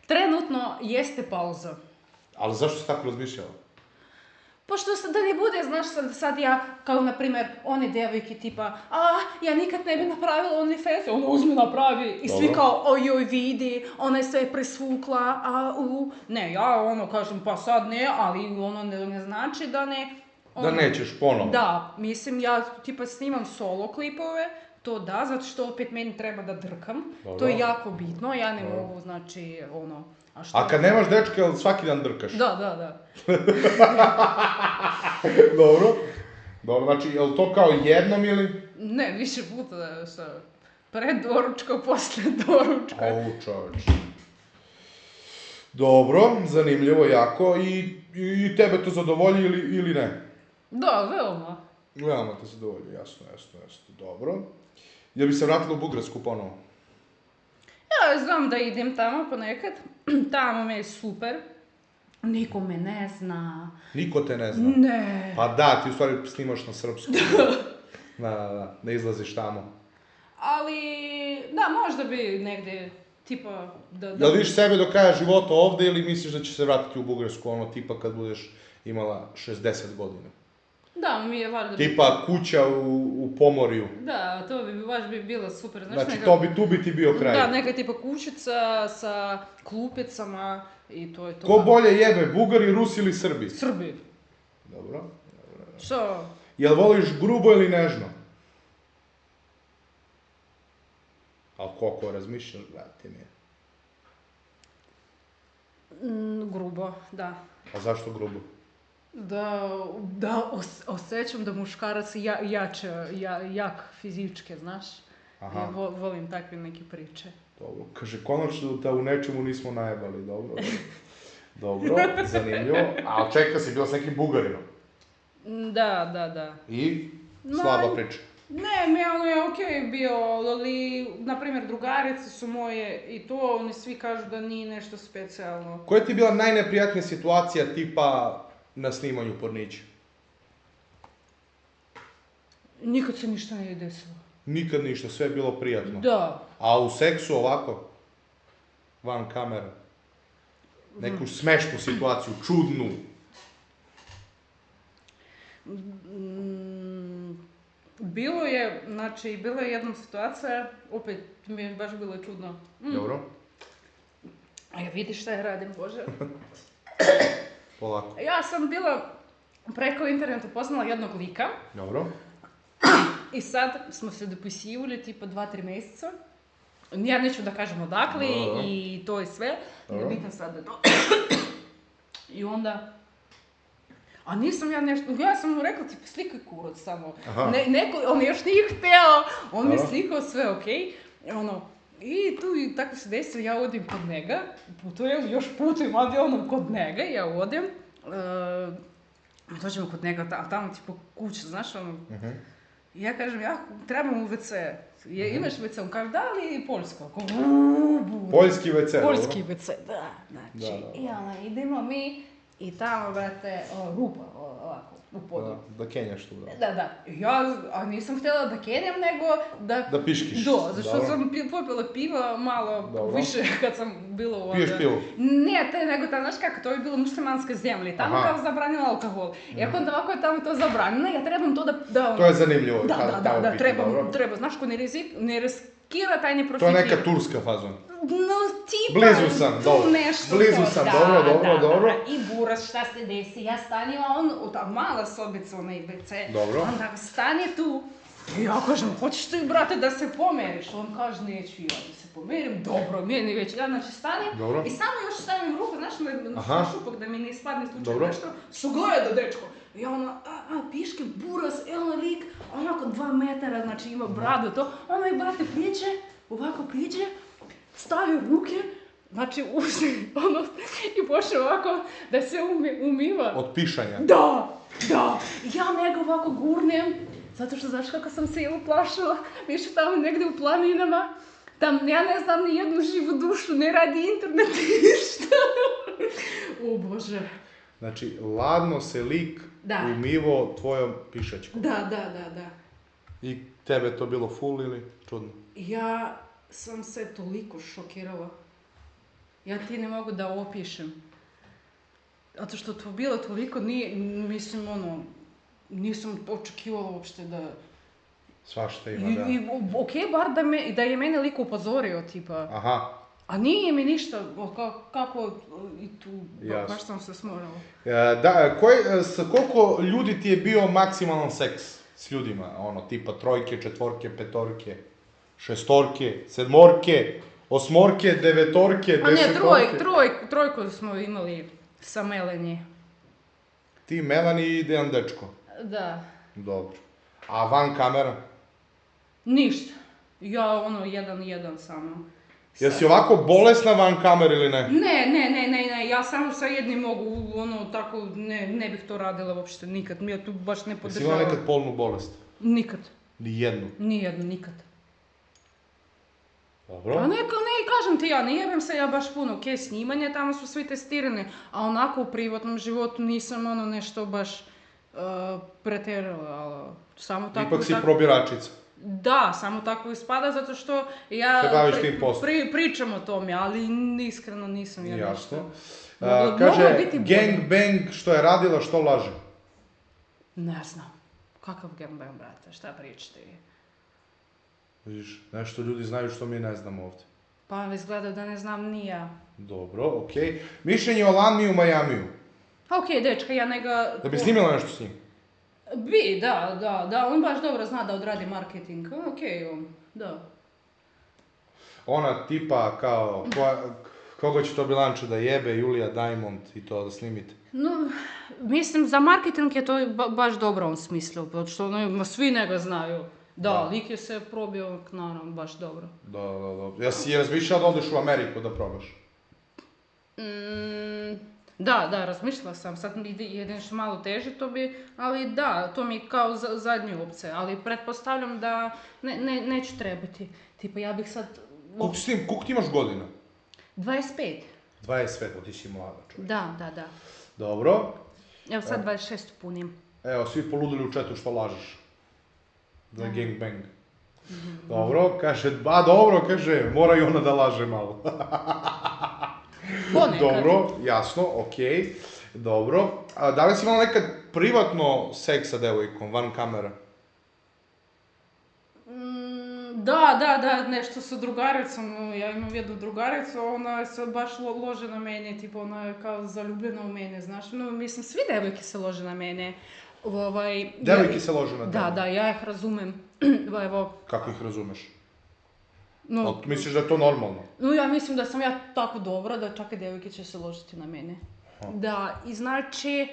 Trenutno jeste pauza. Ali zašto si tako razmišljala? Pošto da ne bude, znaš, sad ja, kao na primjer, one devojke tipa, ja nikad ne bi napravila OnlyFans, ona uzme napravi i svi kao, ojoj vidi, ona je sve presvukla, ne, ja kažem, pa sad ne, ali ono ne znači da ne. Da nećeš ponovo. Da, mislim, ja tipa snimam solo klipove, to da, zato što opet meni treba da drkam, to je jako bitno, ja ne mogu, znači, A kad nemaš dečke, jel svaki dan drkaš? Da. Dobro, znači, je li to kao jednom ili? Ne, više puta pred doručka, posle doručka. Čovječ. Dobro, zanimljivo jako i tebe to zadovolji ili ne? Da, veoma. Veoma te zadovolji, jasno, dobro. Jel bi se vratila u Bugarsku ponovo? Ja znam da idem tamo ponekad, tamo me je super, niko me ne zna. Niko te ne zna? Ne. Pa da, ti u stvari snimaš na srpskom. Da, ne izlaziš tamo. Ali, da, možda bi negdje, tipa, da... Jel vidiš sebe do kraja života ovde ili misliš da će se vratiti u Bugarsku, tipa kad budeš imala 60 godina? Da, mi je valjda... Tipa kuća u Pomorju. Da, to bi baš bilo super, znaš, znači, tu bi ti bio kraj. Da, neka tipa kućica sa klupicama i to je to. Ko bolje jebe, Bugari, Rusi ili Srbi? Srbi. Dobro. Što? Jel voliš grubo ili nežno? Ali koliko razmišljaš, brate mi je? Grubo, da. A zašto grubo? Da osjećam da muškarac jak fizičke, znaš. Ja volim takve neke priče. Dobro, kaže, konačno da u nečemu nismo najebali, dobro. Dobro, zanimljivo. A čekaj, si bila s nekim Bugarinom? Da. I? Slaba priča. Ne, meni je okej bio, ali, na primjer, drugarice su moje i to, oni svi kažu da nije nešto specijalno. Koja ti je bila najneprijatnija situacija tipa na snimanju pornića? Nikad se ništa nije desilo. Nikad ništa, sve je bilo prijatno? Da. A u seksu ovako? Van kamera? Neku smešnu situaciju, čudnu? Bila je jedna situacija, opet mi je baš bilo čudno. Dobro. A ja vidiš šta ja radim, Bože. Polako. Ja sam bila preko interneta poznala jednog lika. Dobro. I sad smo se dopisivali tipa 2-3 mjeseca. Ja neću da kažem odakle i to je sve. Ne bitam sad da to. I onda... A nisam ja nešto, ja sam mu rekla, tipa, slikaj kurac samo. On još nije hteo, on mi je slikao sve okej. I tu tako se desilo, ja odim kod njega, putujem avionom kod njega, ja odem. Dođemo kod njega, a tamo tipa kuća, znaš I ja kažem, trebam u WC. Imaš WC? On kaže, da li poljsko? Poljski WC, Poljski WC, da. Znači, i idemo mi. I tamo, brate, rupa, ovako, u podu. Da kenjaš tu, Da. Ja nisam htjela da kenjam, nego da... Da piškiš. Da, zašto sam popila piva malo više kad sam bila u... Piješ pivo? Ne, nego tam, znaš kako, to je bilo muslimanska zemlja i tamo kao zabranjeno alkohol. I ako ovako je tamo to zabranjeno, ja trebam to da... To je zanimljivo. Da, treba, znaš ko ne riskira taj ne profitira. To je neka turska fazon. No, tipa, blizu sam, dobro. Blizu sam, dobro. I buras, šta se desi, ja stanim, a ta mala sobica, onaj WC, onda stane tu, i ja kažem, hoćeš ti, brate, da se pomeriš? On kaže, neću ja da se pomerim, dobro, meni već, ja znači stanem, i samo još stavim ruku, znaš, na šupak, da mi ne ispadne slučajno nešto, su gleda, dečko. I piške, buras, lik, onako 2 metara, znači ima bradu, to, i brate, priđe, stavio ruke, znači i počne ovako da se umiva. Od pišanja? Da. Ja njega ovako gurnem, zato što znaš kako sam se uplašila, više tamo negdje u planinama. Tam, ja ne znam ni jednu živu dušu, ne radi internet ništa. O Bože. Znači, ladno se lik umivo tvojom pišačkom. Da. I tebe to bilo full ili čudno? Ja sam se toliko šokirala. Ja ti ne mogu da opišem. Zato što to bilo toliko, mislim, nisam očekivala uopšte da... Svašta ima, da. Okej, bar da je mene lik upozorio, tipa. Aha. A nije mi ništa, kako i tu, Jasno. baš sam se smorala. Da, sa koliko ljudi ti je bio maksimalan seks s ljudima? Tipa trojke, četvorke, petorke, šestorke, sedmorke, osmorke, devetorke, desetorke? A ne, trojku smo imali sa Melanie. Ti, Melanie i Dejan dečko? Da. Dobro. A van kamera? Ništa. Ja, 1-1 samo. Jesi ovako bolesna van kamere ili ne? Ne, ja samo sa jednim mogu, tako, ne bih to radila uopšte nikad, ja tu baš ne podržavam. Jesi imala nekad polnu bolest? Nikad. Nijednu? Nijednu, nikad. Dobro. A ne, kažem ti ja, ne jebem se ja baš puno, okej, snimanje, tamo su svi testirani, a onako u privatnom životu nisam nešto baš pretjerala, ali samo tako... Ipak si probiračica. Da, samo tako ispada, zato što ja pričam o tome, ali iskreno nisam ja Jasno. nešto. Kaže, gangbang što je radila, što laže? Ne znam. Kakav gangbang, brate, šta pričate? Vidiš, nešto ljudi znaju što mi ne znamo ovdje. Pa izgleda da ne znam ni ja. Dobro, okej. Mišljenje o Lani u Majamiju? Okej, dečka, ja njega... Da bi snimila nešto s njim? Da, on baš dobro zna da odradi marketing, okej, da. Ona tipa kao, koga će to bilanče da jebe, Julija Diamond i to da snimite? No, mislim, za marketing je to baš dobro on smislio, zato što svi njega znaju. Da, lik je se probio k nama, baš dobro. Da. Jesi razmišljala da odeš u Ameriku da probaš? Da, razmišljala sam, sad mi jedin što malo teže to bi, ali da, to mi je kao zadnja opcija, ali pretpostavljam da neću trebati. Tipa, ja bih sad... Koliko ti imaš godina? 25. 25, ti si mlada čovjek. Da. Dobro. Evo sad 26 punim. Evo, svi poludili u četu što lažeš. Za gangbang. Dobro, kaže, mora i ona da laže malo. Ponekad. Dobro, jasno, okej. Dobro. A da li si imala nekad privatno seks sa devojkom, van kamera? Da, nešto sa drugaricom, ja imam jednu drugaricu, ona se baš lože na mene, tipa ona je kao zaljubljena u mene, znaš, mislim, svi devojke se lože na mene. Devojke se lože na tebe? Da, ja ih razumem. Kako ih razumeš? Misliš da je to normalno? Ja mislim da sam ja tako dobra da čak i devojke će se ložiti na mene. Da, i znači,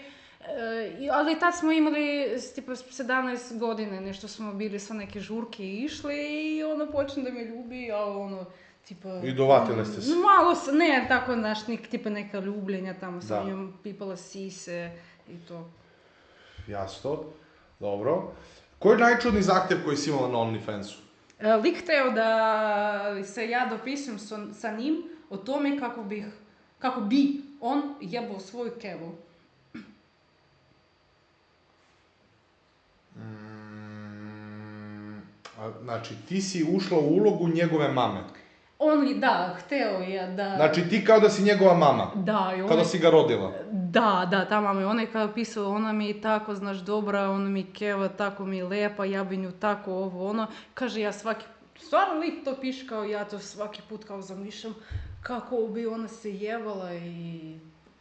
ali tad smo imali tipa 17 godine, nešto smo bili sa neke žurke i išli i počne da me ljubi, a tipa... I dovatile ste se? Malo, ne, tako, znaš, tipa neka ljubljenja, tamo sam njom pipala sise i to. Jasno, dobro. Koji je najčudniji zahtjev koji si imala na OnlyFansu? Lik hteo da se ja dopisujem sa njim o tome kako bi on jebao svoju kevu. Znači, ti si ušla u ulogu njegove mame? Hteo je da... Znači, ti kao da si njegova mama? Da. Kao da si ga rodila? Da, ta mama. Ona je kao pisala, ona mi je tako, znaš, dobra, ona mi keva, tako mi je lepa, ja bi nju tako, Kaže, ja stvarno lik to piše kao ja to svaki put kao zamišljam, kako bi ona se jevala i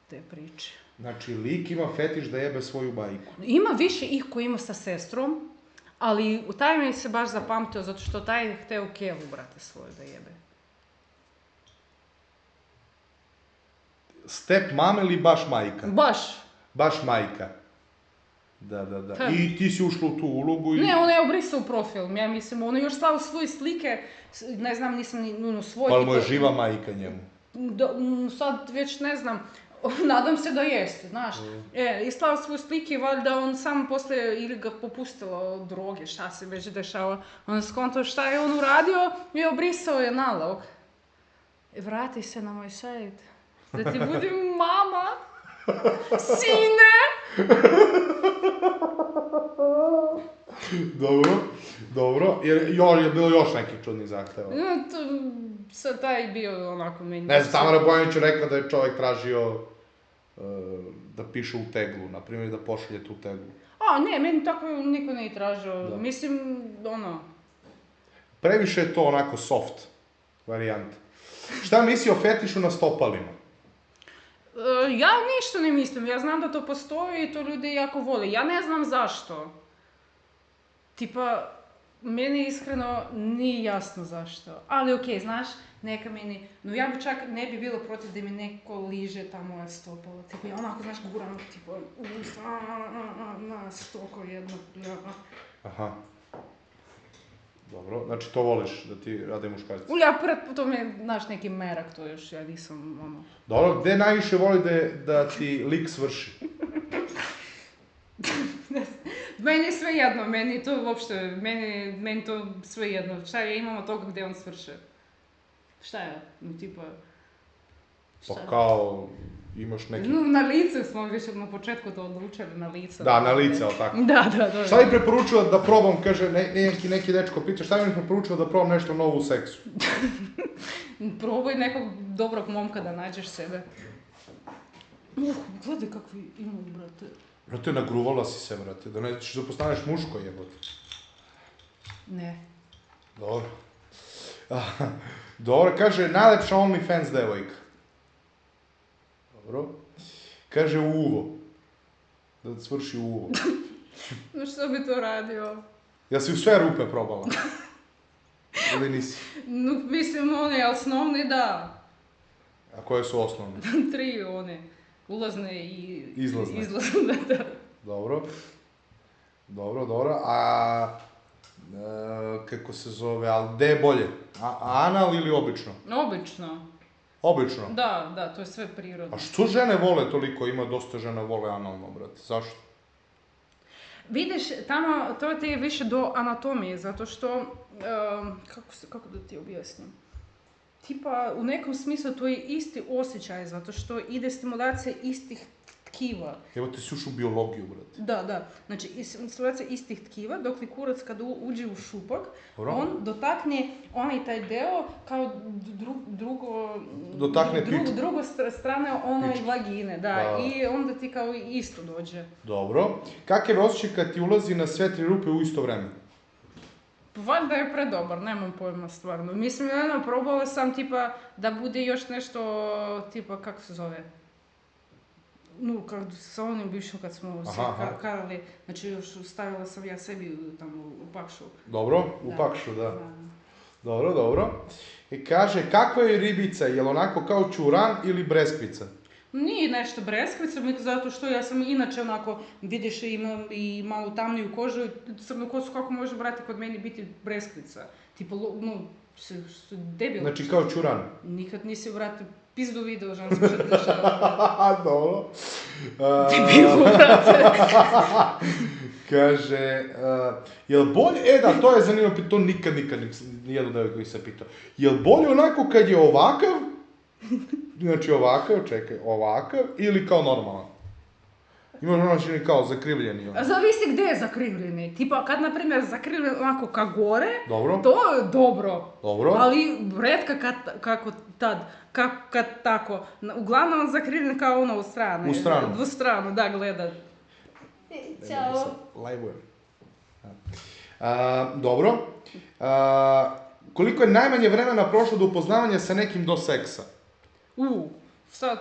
te priče. Znači, lik ima fetiš da jebe svoju bajku? Ima više ih koji ima sa sestrom, ali u taj mi se baš zapamtio, zato što taj je hteo kevu, brate, svoju da jebe. Step mame ili baš majka? Baš majka. Da. I ti si ušla u tu ulogu i... Ne, ona je obrisao profil, ja mislim, ona je još stavila svoje slike, ne znam, nisam ni svoj... Pa mu je živa majka njemu? Sad već ne znam, Nadam se da jeste, znaš. I slao svoje slike, valjda on sam poslije, ili ga popustilo od droge, šta se već dešava. On skontao šta je on uradio i obrisao je nalog. Vrati se na moj sajt, da ti budem mama, sine! Dobro. Jer je bilo još nekih čudnih zahteva. Sad taj bio onako meni... Ne znam, Tamara Bojanić je rekla da je čovjek tražio da piše u teglu, na primjer da pošalje tu teglu. Ne, meni tako niko ne tražio. Mislim, Previše je to onako soft varijanta. Šta misli o fetišu na stopalima? Ja ništa ne mislim, ja znam da to postoji i to ljudi jako vole. Ja ne znam zašto. Tipa, meni iskreno nije jasno zašto. Ali okej, znaš, neka meni... No ja bi čak ne bi bilo protiv da mi neko liže ta moja stopala. Tipa, ja onako, znaš, guram, tipa, na stoko jedno. Aha. Dobro, znači to voliš, da ti rade muškarci? To mi je, znaš, neki merak, to još, ja nisam, Dobro, gde najviše voli da ti lik svrši? Meni je sve jedno, meni to uopšte, meni to sve jedno. Šta ja imam od toga gdje on svrše? Šta je? Tipa... Pa kao, imaš neki... Na lice smo više na početku to odlučili, na lice. Da, na lice, ali tako. Da. Šta bi preporučila da probam, kaže, neki dečko pita, šta bi mi preporučila da probam nešto novo u seksu? Probaj nekog dobrog momka da nađeš sebe. Gledaj kakvi imaju, brate. Brate, nagruvala si se, brate, da nećeš da postaneš muško, jebote. Ne. Dobro. Dobro, kaže, najlepša OnlyFans devojka. Dobro. Kaže, u uvo. Da svrši u uvo. No što bi to radio? Ja si u sve rupe probala? Ili nisi? No, mislim, one osnovne, da. A koje su osnovne? 3 one. Ulazne i... Izlazne. Da. Dobro. A... kako se zove, ali gde je bolje? Anal ili obično? Obično. Da, to je sve prirodno. A što žene vole toliko? Ima dosta žena vole analno, brate. Zašto? Vidiš, tamo, to ti je više do anatomije, zato što, kako da ti objasnim? Tipa, u nekom smislu to je isti osjećaj, zato što ide stimulacija istih tkiva. Evo ti si ušao u biologiju, brate. Da. Znači, stimulacija istih tkiva, dok li kurac kad uđe u šupak, Dobro. on dotakne onaj taj deo kao Dotakne pičku. drugo strane onoj vagine, da. I onda ti kao isto dođe. Dobro. Kakav je osjećaj kad ti ulazi na sve 3 rupe u isto vreme? Valjda je predobar, nemam pojma stvarno. Mislim, probala sam tipa da bude još nešto, tipa, kako se zove? Sa onim bivšim kad smo se karali, znači još stavila sam ja sebi tamo u pakšu. Dobro, u pakšu, da. Dobro. I kaže, kakva je ribica, je li onako kao čuran ili breskvica? Nije nešto breskvica, zato što ja sam inače onako, vidiš, imam i malo tamniju kožu, crnu kosu, kako može, brate, kod meni biti breskvica. Tipa, što debil. Znači kao čuran? Nikad nisi, brate, pizdu video žensko što ti dešava. Dobro. Debilu, brate. Kaže, jel bolje, da, to je zanimljivo, to nikad nijedno devojka koji se pitao. Jel bolje onako kad je ovakav, znači ovakav, ili kao normalan? Imaš ono kao zakrivljeni. A zavisi gdje je zakrivljeni. Tipa, kad, na primjer, zakrivljen onako ka gore, dobro. To je dobro. Dobro. Ali redka kad tako. Uglavnom on zakrivljen kao ono u stranu. U stranu. Dvostranu, da, gleda. Ćao. Lajbujem. Dobro. Koliko je najmanje vremena prošlo do upoznavanja sa nekim do seksa? Sad.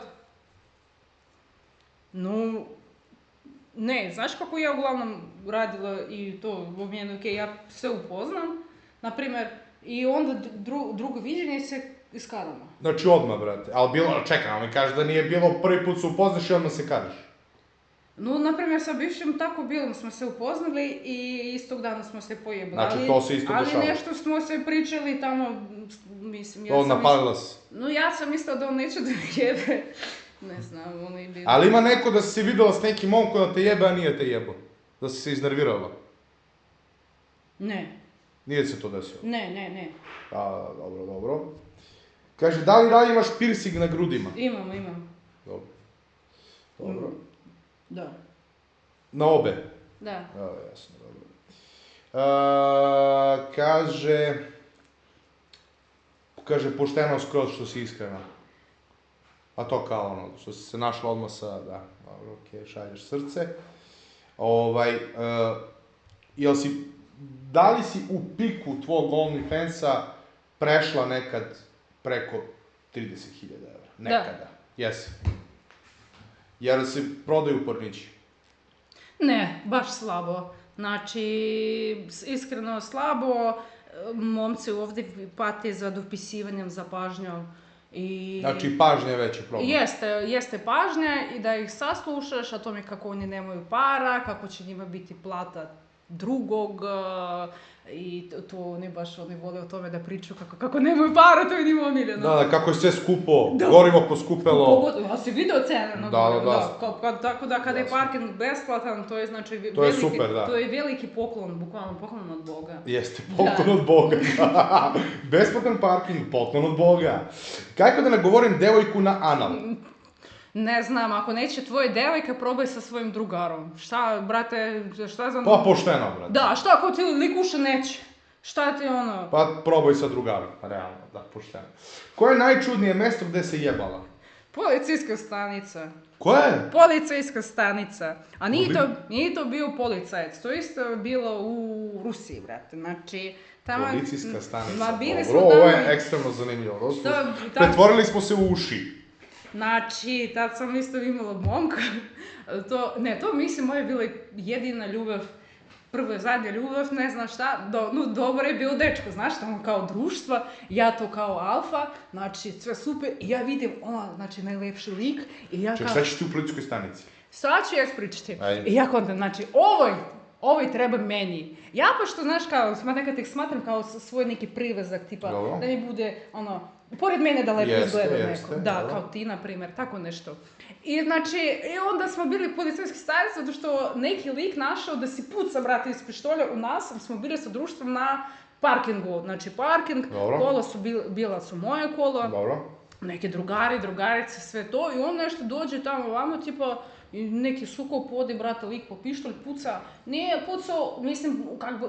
No, ne, znaš kako ja uglavnom radila i to u mjenu, ja sve upoznam, naprimjer, i onda drugo viđenje se iskaramo. Znači odmah, brate, ali bilo, čekaj, mi kaže da nije bilo prvi put se upoznaš i odmah se kažeš. No, naprimjer, sa bivšim tako bilo, smo se upoznali i istog dana smo se pojebali. Znači, to se isto dešava. Ali nešto smo se pričali tamo, mislim, napalila si. No, ja sam mislila da on neće da mi jebe. Ne znam, ono je bilo... Ali ima neko da si se videla s nekim momkom da te jebe, a nije te jebo. Da si se iznervirala. Ne, Nije se to desilo. ne. A, dobro. Kaže, da li dalje imaš piercing na grudima? Imam. Dobro. Da. Na obe? Da. Jasno, dobro. Kaže, pošteno skroz što si iskrena. A to kao ono, što si se našla odmah sa, da, dobro, okej, šalješ srce. Da li si u piku tvog OnlyFansa prešla nekad preko 30.000 evra? Nekada. Jesi. Jer se prodaju pornići. Ne, baš slabo. Znači, iskreno slabo, momci ovdje pate za dopisivanjem, za pažnjom. Znači, pažnja je veći problem. Jeste pažnja i da ih saslušaš, a tome kako oni nemaju para, kako će njima biti plata drugog i to oni baš vole o tome da pričaju kako nemaju para, to je njima omiljeno. Da, kako je sve skupo, gorivo poskupelo. Ja si video cene na gorivo, tako da kada je parking besplatan, to je znači to je super, da. To je veliki poklon, bukvalno poklon od Boga. Jeste, poklon od Boga. Besplatan parking, poklon od Boga. Kako da nagovorim devojku na anal? Ne znam, ako neće tvoje devojka, probaj sa svojim drugarom. Šta, brate, šta znam... Pa pošteno, brate. Da, šta ako ti likuša neće? Šta ti ono... Pa probaj sa drugarom, realno, da, pošteno. Koje je najčudnije mjesto gdje se jebala? Policijska stanica. Koje? Policijska stanica. A nije to bio policajac, to isto bilo u Rusiji, brate. Znači, tamo... Policijska stanica, dobro, ovo je ekstremno zanimljivo. Pretvorili smo se u uši. Znači, tad sam isto imala momka, to mislim moja je bila jedina ljubav, prva i zadnja ljubav, ne znam šta, dobar je bio dečko, znaš, tamo kao društva, ja to kao alfa, znači sve super, i ja vidim, znači najlepši lik, i ja kao... Ček, šta ćeš ti u policijskoj stanici? Sad ću ja ispričati. Ajde. I ja kontam, znači, ovoj treba meni. Ja pa što, znaš, kao, nekad ih smatram kao svoj neki privezak, tipa, da mi bude, pored mene da lepo izgleda neko. Da, kao ti, na primjer, tako nešto. I znači, onda smo bili policijski stanici, zato što neki lik našao da si puca, brate, iz pištolja u nas, smo bili sa društvom na parkingu. Znači, parking, kola bila su moje kola, neki drugari, drugarice, sve to, i on nešto dođe tamo vamo, tipa, neki sukob ode, brate, lik po pištolj, puca. Nije pucao, mislim,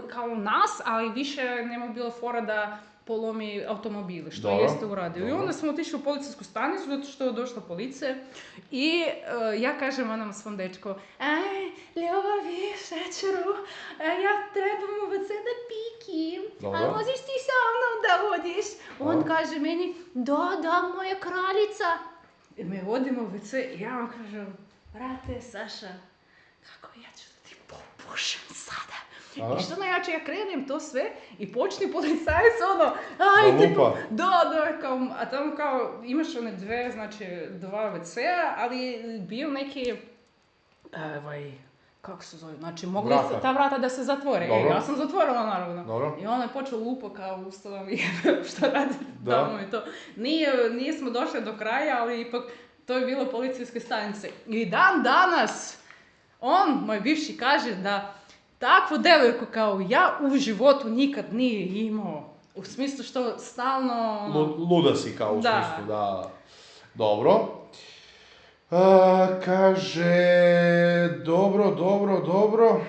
kao nas, ali više nema bilo fora da polomi automobile, što jeste uradio. I onda smo otišli u policijsku stanicu, zato što je došla policija. I ja kažem onom svom dečku, ljubavi, šećeru, ja trebam u WC da pikim, a možeš ti sa mnom da odiš? On kaže meni, da, moja kraljica. I me vodimo u WC i ja vam kažem, brate, Saša, kako ja ću da ti popušam sada? I što najjače, ja krenem to sve i počne policajac a tamo kao imaš one dva WC-a, ali bio neki, kako se zove, znači mogli ta vrata da se zatvore. Ja sam zatvorila naravno. I ona je počela lupa kao ustavom i šta radi tamo i to. Nismo došli do kraja, ali ipak to je bilo policijske stanice. I dan danas, moj bivši, kaže da takvu devojku kao ja u životu nikad nije imao. U smislu što stalno... Luda si kao u smislu, da. Dobro. Kaže... Dobro.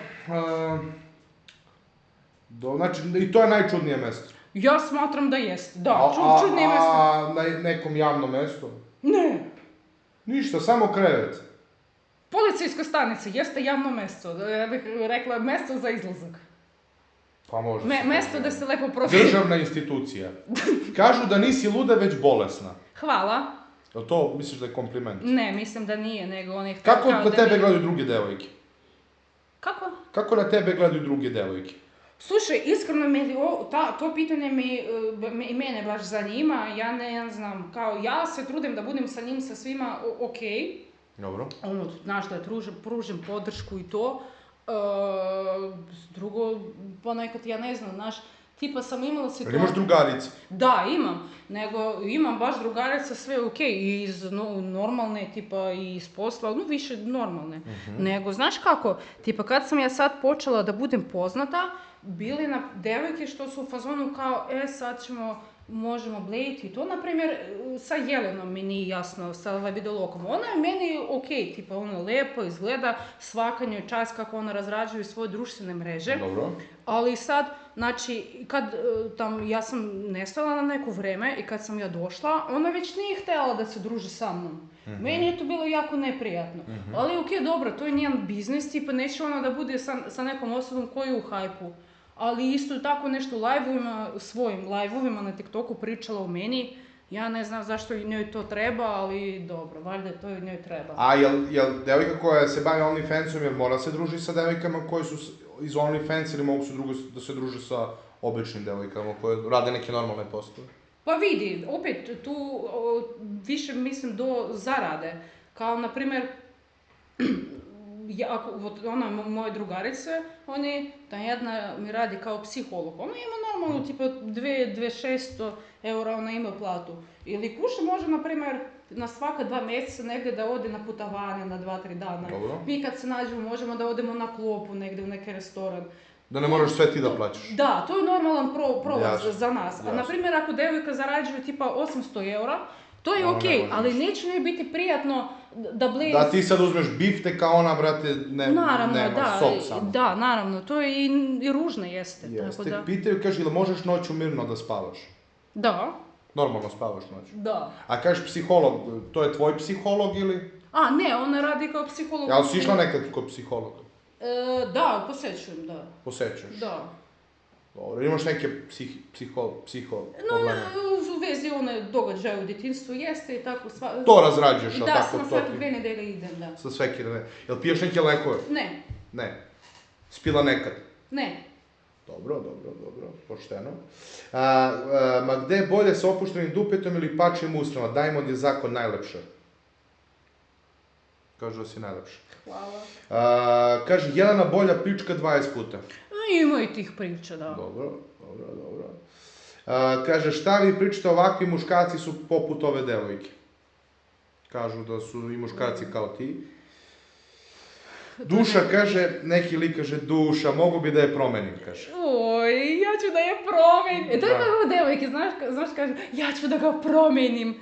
Znači, i to je najčudnije mjesto. Ja smatram da jest, da. Čudnije mjesto. A na nekom javnom mjestu? Ne. Ništa, samo krevet. Policijska stanica jeste javno mjesto, ja bih rekla mjesto za izlazak. Pa može. Mjesto da se lepo prošli. Državna institucija. Kažu da nisi luda, već bolesna. Hvala. Jel to misliš da je kompliment? Ne, mislim da nije, nego on je... Kako na tebe gledaju druge devojke? Kako? Kako na tebe gledaju druge devojke? Slušaj, iskreno to pitanje i mene baš zanima, ja ne znam, kao ja se trudim da budem sa njim, sa svima okej. Dobro. Znaš da pružim podršku i to. Drugo, ponekad ja ne znam, znaš, tipa sam imala Ali situaciju... imaš drugarice? Da, imam, nego imam baš drugarica, sve ok, i iz normalne, tipa i iz posla, no više normalne. Nego, znaš kako, tipa kad sam ja sad počela da budem poznata, bili na devojke što su u fazonu kao, sad možemo blejiti i to, na primjer, sa Jelenom mi nije jasno, sa videolokom. Ona je meni ok, tipa ona lijepo izgleda, svaka njoj čast kako ona razrađuje svoje društvene mreže. Dobro. Ali sad, znači, kad ja sam nestala na neko vreme i kad sam ja došla, ona već nije htjela da se druži sa mnom. Meni je to bilo jako neprijatno. Ali ok, dobro, to je njen biznis, tipa neće ona da bude sa nekom osobom koji je u hajpu. Ali isto tako nešto u svojim live-ovima na TikToku pričala o meni. Ja ne znam zašto njoj to treba, ali dobro, valjda to njoj treba. A jel devojka koja se bavi OnlyFansom, jel mora se druži sa devojkama koje su iz OnlyFans ili mogu da se druže sa običnim devojkama koje rade neke normalne poslove? Pa vidi, opet tu više mislim do zarade. Kao na primjer, moje drugarice, ta jedna mi radi kao psiholog. Ona ima normalno, tipa 2.600 eura ona ima platu. Ili kuša može, na primjer, na svaka 2 mjeseca negdje da ode na putovanje na 2-3 dana. Dobro. Mi kad se nađemo možemo da odemo na klopu negdje u neki restoran. Da ne moraš sve ti da plaćaš. Da, to je normalan prolaz za nas. Jasno. A na primjer ako devojka zarađuje tipa 800 eura, to je ok, ali neće mi biti prijatno da bleji... Da ti sad uzmeš biftek, a ona, brate, nema sok samo. Da, naravno, to je i ružno jeste. Jeste, pitaju, kaže, ili možeš noću mirno da spavaš? Da. Normalno spavaš noću? Da. A kažeš psiholog, to je tvoj psiholog ili? A, ne, ona radi kao psiholog. Jel si išla nekad kod psihologa? Da, posjećujem, da. Posjećuješ? Da. Dobro, imaš neke psiho probleme? U vezi one događaje u djetinjstvu jeste i tako To razrađuješ, ali da, tako? Da, svake 2 nedelje idem, da. Sa sveke nedelje. Jel piješ neke lekove? Ne. Ne. Spila nekad? Ne. Dobro, pošteno. Ma gde je bolje sa opuštenim dupetom ili pačim usnama? Diamond je zakon najlepše. Kaže da si najlepše. Hvala. Kaže, Jelena bolja pička 20 puta. Ima i tih priča, da. Dobro. Kaže, šta vi pričate, ovakvi muškarci su poput ove devojke. Kažu da su i muškarci kao ti. Duša kaže, neki lik kaže, Duša, mogu bi da je promenim, kaže. Oj, ja ću da je promenim. To je kako devojke, znaš kaže, ja ću da ga promenim.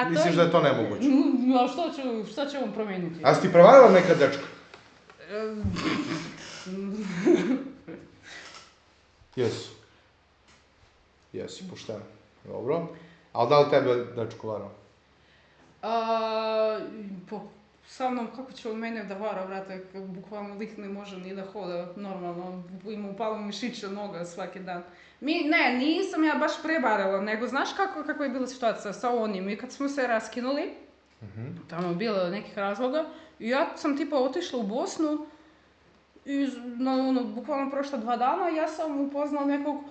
Misliš da je to nemoguće? A šta će on promeniti? A si ti prevarila neka dečka? Jesu. Jesi, pošteno. Dobro. Ali da li tebe dečko varao? Sa mnom, kako će on mene da vara, vrate, bukvalno lik ne može ni da hoda normalno, ima upalo mišića noga svaki dan. Nisam ja baš prevarala, nego znaš kako je bila situacija sa onim, i kad smo se raskinuli, tamo je bilo nekih razloga, i ja sam tipa otišla u Bosnu, i bukvalno prošla 2 dana, ja sam upoznala nekog,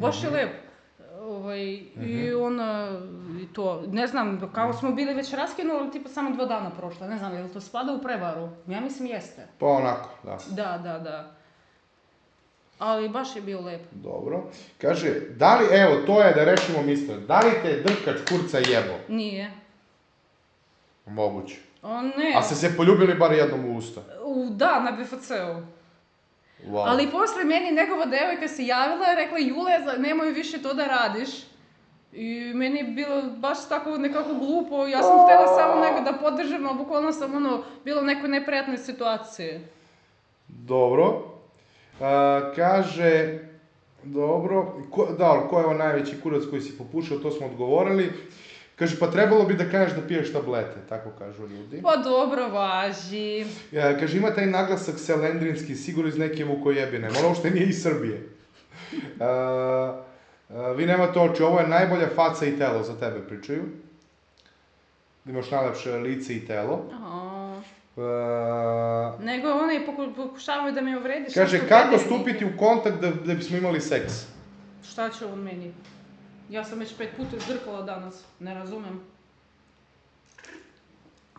baš je lep. I ona, ne znam, kao smo bili već raskinuli, tipa samo 2 dana prošla, ne znam, je li to spada u prevaru? Ja mislim jeste. Pa onako, da. Da. Ali baš je bio lep. Dobro. Kaže, da li, evo, to je da rešimo mister, da li te drkač kurca jebo? Nije. Moguće. Ne. A ste se poljubili bar jednom u usta? Da, na BFC-u. Wow. Ali posle meni njegova devojka se javila i rekla, Jule, nemoj više to da radiš. I meni je bilo baš tako nekako glupo, ja sam htjela samo nego da podržim, ali bukvalno sam bilo u nekoj neprijatnoj situaciji. Dobro. Kaže, dobro, ko je ovo najveći kurac koji si popušao, to smo odgovorili. Kaže, pa trebalo bi da kažeš da piješ tablete, tako kažu ljudi. Pa dobro, važi. Kaže, ima taj naglasak selendrinski, sigurno iz neke Vukojebine, ono uopšte nije iz Srbije. Vi nemate oči, ovo je najbolja faca i telo, za tebe pričaju. Imaš najlepše lice i telo. Nego oni pokušavaju da me uvrediš. Kaže, kako stupiti u kontakt da bismo imali seks? Šta će on meni? Ja sam već 5 puta izdrkala danas, ne razumem.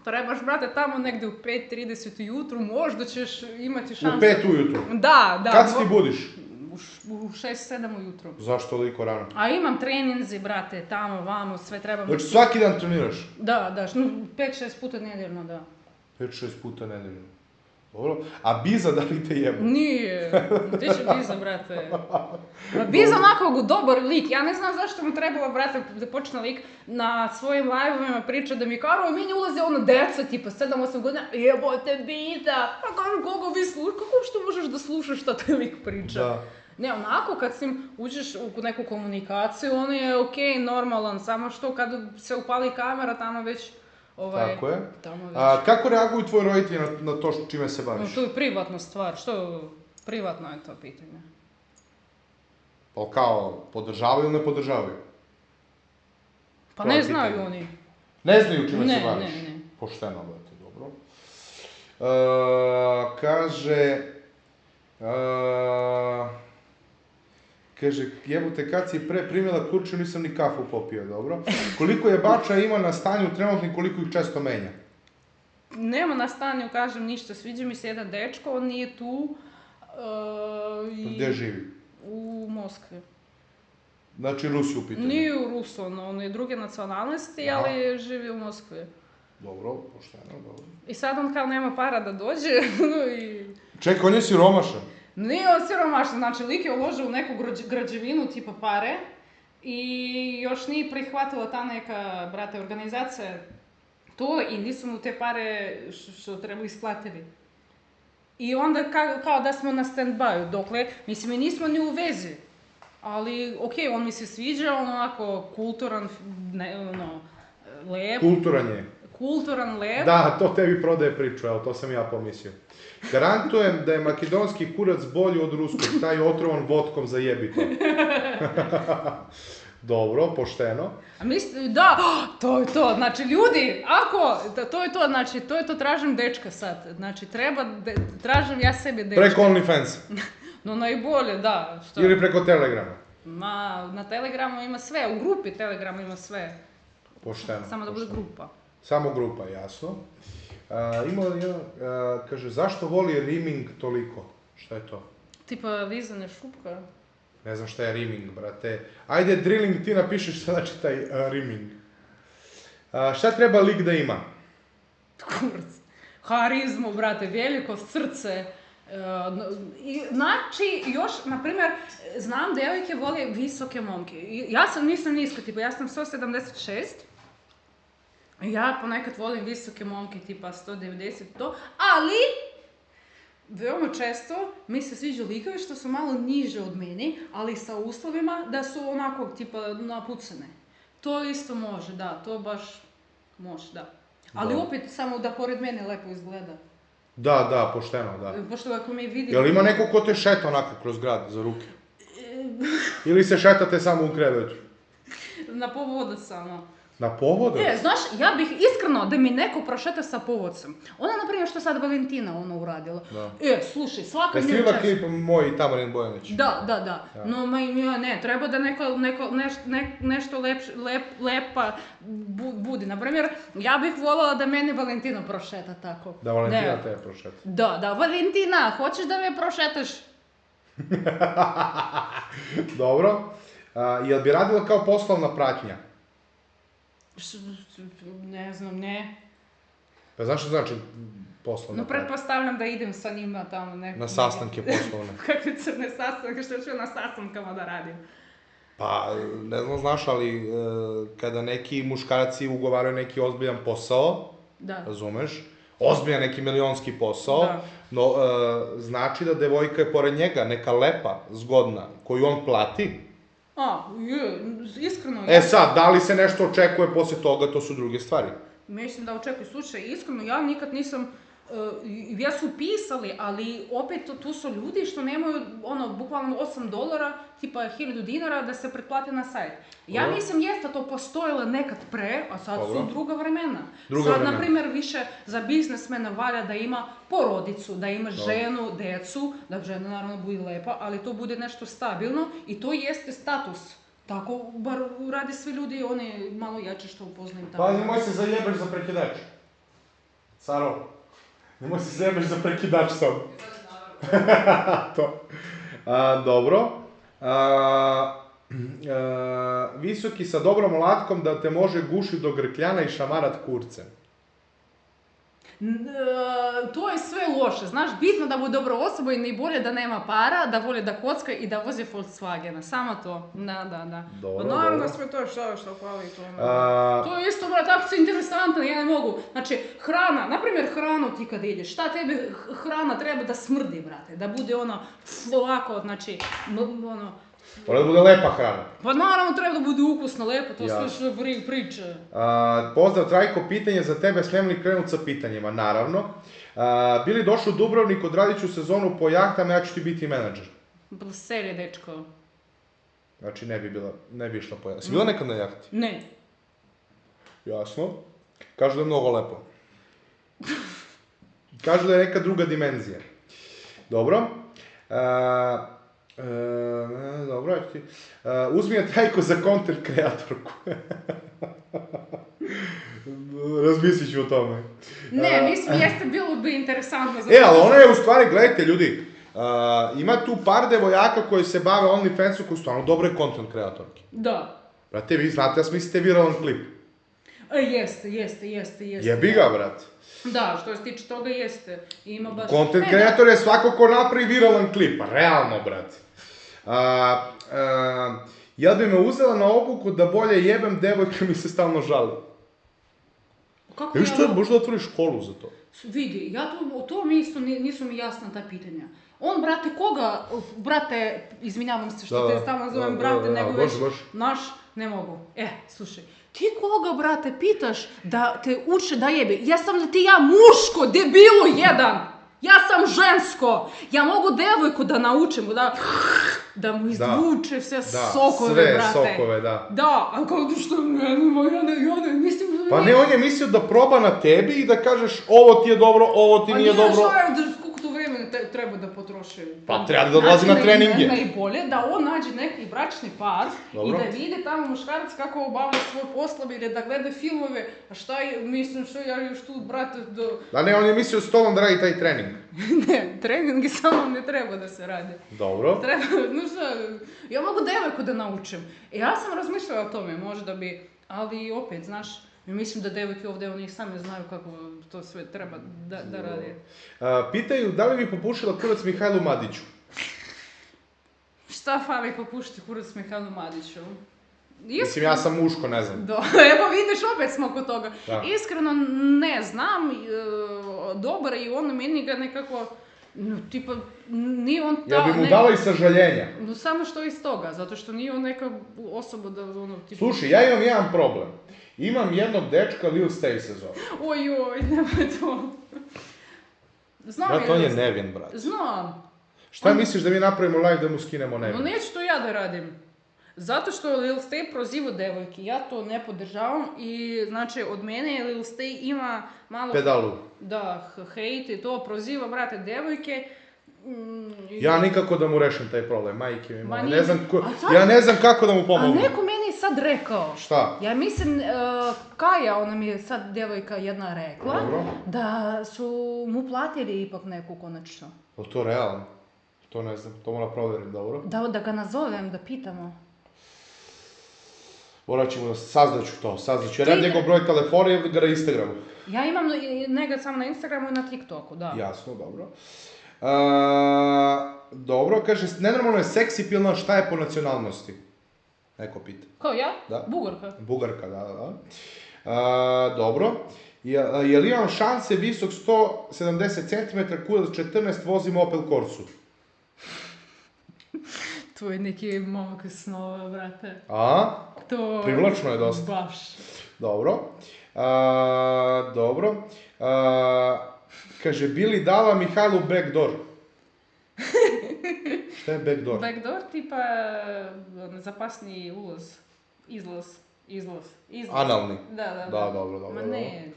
Trebaš, brate, tamo negdje u 5:30 ujutru, možda ćeš imati šansu. U 5 ujutru? Da. Kad se ti budiš? u 6-7 ujutro. Zašto toliko rano? A imam treninzi, brate, tamo, vamo, sve trebam. Znači svaki dan treniraš? Da, 5-6 puta nedeljno, da. 5-6 puta nedeljno. Dobro. A Biza da li te jebo? Nije, ti će Biza, brate. Biza onako dobar lik, ja ne znam zašto mu trebalo, brate, da počne lik na svojim live-ovima priča da mi kao, mi ne ulaze ono deca, tipa 7-8 godina, jebote Biza, a kažu koga vi slušaš, kako što možeš da slušaš šta taj lik priča? Da. Ne, onako kad s njim uđeš u neku komunikaciju, on je okej, normalan, samo što kad se upali kamera, tamo već... Tako je. Tamo već... Kako reaguju tvoji roditelji na to čime se baviš? No, to je privatna stvar, privatno je to pitanje. Pa kao, podržavaju ili ne podržavaju? Pa To ne je znaju pitanje. oni. Ne znaju čime se baviš? Ne. Pošteno, brate, dobro. Kaže, jebote, kad si pre primjela kurču, nisam ni kafu popio, dobro. Koliko je bača ima na stanju trenutno i koliko ih često menja? Nema na stanju, kažem, ništa. Sviđa mi se jedan dečko, on nije tu. Gde živi? U Moskvi. Znači Rusi u pitanju? Nije u Rusu, on je druge nacionalnosti, ali živi u Moskvi. Dobro, pošteno, dobro. I sad on kao nema para da dođe i... Čekaj, on je siromašan? Nije on siromašan, znači lik je uložio u neku građevinu tipa pare i još nije prihvatila ta neka, brate, organizacija to i nisu mu te pare što treba isplatili. I onda kao da smo na stand-by, dokle, mislim, mi nismo ni u vezi. Ali, okej, on mi se sviđa, on onako kulturan, lep. Kulturan je. Kulturan, lep. Da, to tebi prodaje priču, evo, to sam ja pomislio. Garantujem da je makedonski kurac bolji od ruskog, taj je otrovan vodkom za jebito. Dobro, pošteno. A da, to je to, znači ljudi, to je to, znači, to je to, tražim dečka sad, znači tražim ja sebi dečka. Preko OnlyFans. No najbolje, da. Što? Ili preko Telegrama. Na Telegramu ima sve, u grupi Telegrama ima sve. Pošteno. Samo da bude grupa. Samo grupa, jasno. Ima li jedan, kaže, zašto voli rimming toliko? Šta je to? Tipa lizanje šupka. Ne znam šta je rimming, brate. Ajde, drilling, ti napišeš šta znači taj rimming. Šta treba lik da ima? Kurac. Harizmu, brate, veliko srce. Znači, još, na primjer, znam devojke vole visoke momke. Ja nisam niska, tipa, ja sam 176. Ja ponekad volim visoke momke, tipa 190 to, ali veoma često mi se sviđa likovi što su malo niže od meni, ali sa uslovima da su onako, tipa, napucane. To isto može, da, to baš može, da. Ali opet samo da pored mene lepo izgleda. Da, pošteno, da. Pošto ako mi vidi... Jel ima neko ko te šeta onako kroz grad za ruke? Ili se šetate samo u krevetu? Na povodu samo. Na povodu? Znaš, ja bih iskreno da mi neko prošeta sa povodcem. Ona, na primjer, što sad Valentina uradila. Da. slušaj, svaka njoj čast. Klip moj i Tamarin Bojanić. Da. No, ne, treba da nešto lepa bude. Na primjer, ja bih voljela da mene Valentina prošeta tako. Da Valentina te prošeta. Da, Valentina, hoćeš da me prošetaš? Dobro. Jel bi radila kao poslovna pratnja? Ne znam, ne. Pa znaš što znači poslovna pratnja? No, pretpostavljam da idem sa njima tamo neko... Na sastanke poslovne. Kakve crne sastanke, što ću na sastankama da radim? Pa, ne znam, znaš, ali kada neki muškarci ugovaraju neki ozbiljan posao, razumeš, ozbiljan neki milionski posao, no znači da devojka je pored njega neka lepa, zgodna, koju on plati. Iskreno... Sad, da li se nešto očekuje posle toga, to su druge stvari. Mislim da očekuju, slušaj, iskreno, ja nikad nisam, ja su pisali, ali opet tu su ljudi što nemaju, bukvalno $8, tipa 1000 dinara da se pretplate na sajt. Ja mislim, jeste to postojilo nekad pre, a sad su druga vremena. Sad, na primjer, više za biznesmena valja da ima porodicu, da ima ženu, decu, da žena naravno bude lepa, ali to bude nešto stabilno i to jeste status. Tako, bar radi svi ljudi, oni malo jače što upoznaju tamo. Pa nemoj se zajebeš za prekidač. Saro, nemoj se zajebeš za prekidač sam. To. Dobro. Visoki sa dobrom latkom da te može gušiti do grkljana i šamarat kurcem. To je sve loše, znaš, bitno da bude dobra osoba i najbolje da nema para, da voli da kocka i da vozi Volkswagena, samo to, da. Dobro, Pa naravno dobro. sve to što hvali to. To je isto, brat, tako se interesantno, ja ne mogu. Znači, hrana, naprimjer hranu ti kad ideš, šta tebi hrana treba da smrdi, brate, da bude ono, ovako, znači, ono... Mora da bude lepa hrana. Pa naravno treba da bude ukusno, lepo, to Jasno. sve što priče. Pozdrav Trajko, pitanje za tebe, smijem li krenut sa pitanjima? Naravno. Bili došli u Dubrovnik, odradit ću sezonu po jahtama, ja ću ti biti menadžer. Serije, dečko. Znači ne bi išla po jahti. Si bila nekad na jahti? Ne. Jasno. Kažu da je mnogo lepo. Kažu da je neka druga dimenzija. Dobro. Dobro, ja ću ti... Uzmi je Trajko za content kreatorku. Razmislit ću o tome. Ne, mislim, jeste bilo bi interesantno. Ali ona je u stvari, gledajte ljudi, ima tu par devojaka koji se bave OnlyFansu koji su stvarno dobre content kreatorke. Da. Brate, vi znate, ja smislite viralan klip. Jeste. Jebi ga, brate. Da, što se tiče toga jeste. Ima baš... Content kreator je svako ko napravi viralan klip, realno, brate. Jel bi me uzela na obuku da bolje jebem, devojka mi se stalno žali. Kako Viš što, možda otvoriš školu za to. Vidi, ja to mi isto nisu mi jasna ta pitanja. On, brate, koga, brate, izvinjavam se što te stalno zovem brate, nego već, naš, ne mogu. Slušaj, ti koga, brate, pitaš da te uče da jebe? Jesam li ti ja muško, debilu jedan? Ja sam žensko! Ja mogu devojku da naučim, da mu izvuče sve sokove, brate. Sve sokove, da. Da, a kao što ja ne, mislim... Pa ne, on je mislio da proba na tebi i da kažeš ovo ti je dobro, ovo ti nije dobro. A nije koliko to vremena treba da potroši. Pa treba da odlazi na treninge. Najbolje da on nađe neki bračni par i da vidi tamo muškarac kako obavlja svoj posao ili da gleda filmove, a šta je, mislim što ja još tu, brate, Da ne, on je mislio s tobom da radi taj trening. Ne, treningi samo ne treba da se radi. Dobro. Treba, no šta, ja mogu devojku da naučim. Ja sam razmišljala o tome, možda bi, ali opet, znaš, mislim da devojke ovdje, oni sami znaju kako to sve treba da radi. Pitaju da li bi popušila kurac Mihajlu Madiću? Šta fali popušiti kurac Mihajlu Madiću? Mislim, ja sam muško, ne znam. Evo vidiš, opet smo kod toga. Iskreno ne znam, dobar i on meni ga nekako, tipa, nije on ta... Ja bi mu dala i sažaljenja. Samo što iz toga, zato što nije on neka osoba da ono, tipa... Slušaj, ja imam jedan problem. Imam jednog dečka, Lil Stay se zove. Ojoj, nemoj to. Znam brat, on je nevin, brat. Znam. Šta misliš da mi napravimo live da mu skinemo nevin? No neću to ja da radim. Zato što Lil Stay proziva devojke, ja to ne podržavam i znači od mene Lil Stay ima malo... Pedalu. Da, hejt i to, proziva, brate, devojke. Ja nikako da mu rešim taj problem, majke mi moje. Ja ne znam kako da mu pomogu. A neko meni sad rekao. Šta? Ja mislim, Kaja, ona mi je sad devojka jedna rekla, da su mu platili ipak neku konačno. Je to realno? To ne znam, to mora provjerim, dobro. Da ga nazovem, da pitamo. Morat ćemo saznaću to. Jer ja njegov broj telefona i ga na Instagramu. Ja imam njega samo na Instagramu i na TikToku, da. Jasno, dobro. Dobro, kaže, nenormalno je seksipilna, šta je po nacionalnosti? Neko pita. Kao ja? Da. Bugarka. Bugarka, da. Dobro. Je li imam šanse visok 170 cm, kurac 14, vozim Opel Corsu? To je neki momak snova, brate. Privlačno je dosta. Baš. Dobro. Kaže, bili dala Mihajlu backdoor? Šta je backdoor? Backdoor tipa zapasni ulaz, izlaz. Analni? Da. Da, dobro. Ma ne.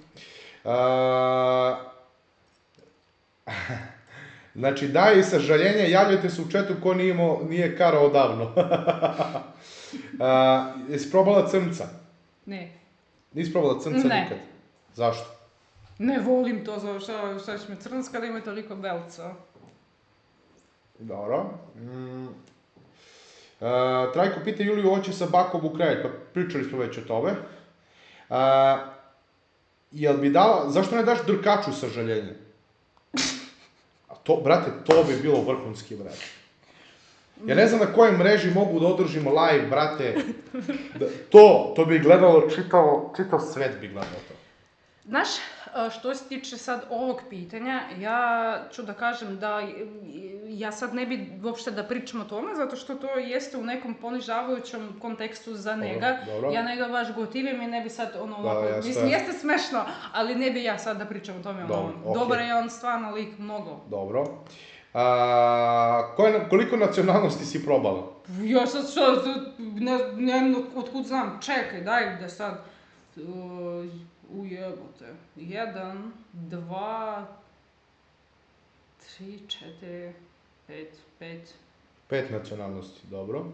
Znači, daj i sažaljenje, javljajte se u chatu ko nije karo odavno. Jesi probala crnca? Ne. Nisi probala crnca nikad? Zašto? Ne volim to, šta će me crnac kada ima toliko belca. Dobro. Trajko pita Juliju, hoće sa bakom u kraj, pa pričali smo već o tome. Jel bi dala, zašto ne daš drkaču sažaljenja? Brate, to bi bilo vrhunski, brate. Ja ne znam na kojoj mreži mogu da održimo live, brate. To bi gledalo, čitav svet bi gledalo to. Znaš, što se tiče sad ovog pitanja, ja ću da kažem da ja sad ne bi uopšte da pričam o tome, zato što to jeste u nekom ponižavajućem kontekstu za njega. Dobro. Ja njega baš gotivim i ne bi sad ovako, mislim, jeste smešno, ali ne bi ja sad da pričam o tome. Dobar je on stvarno lik, mnogo. Dobro. Koliko nacionalnosti si probala? Ja sad što, ne znam otkud znam, čekaj, daj da sad... Ujebote. 1, 2, 3, 4, 5. 5 nacionalnosti, dobro.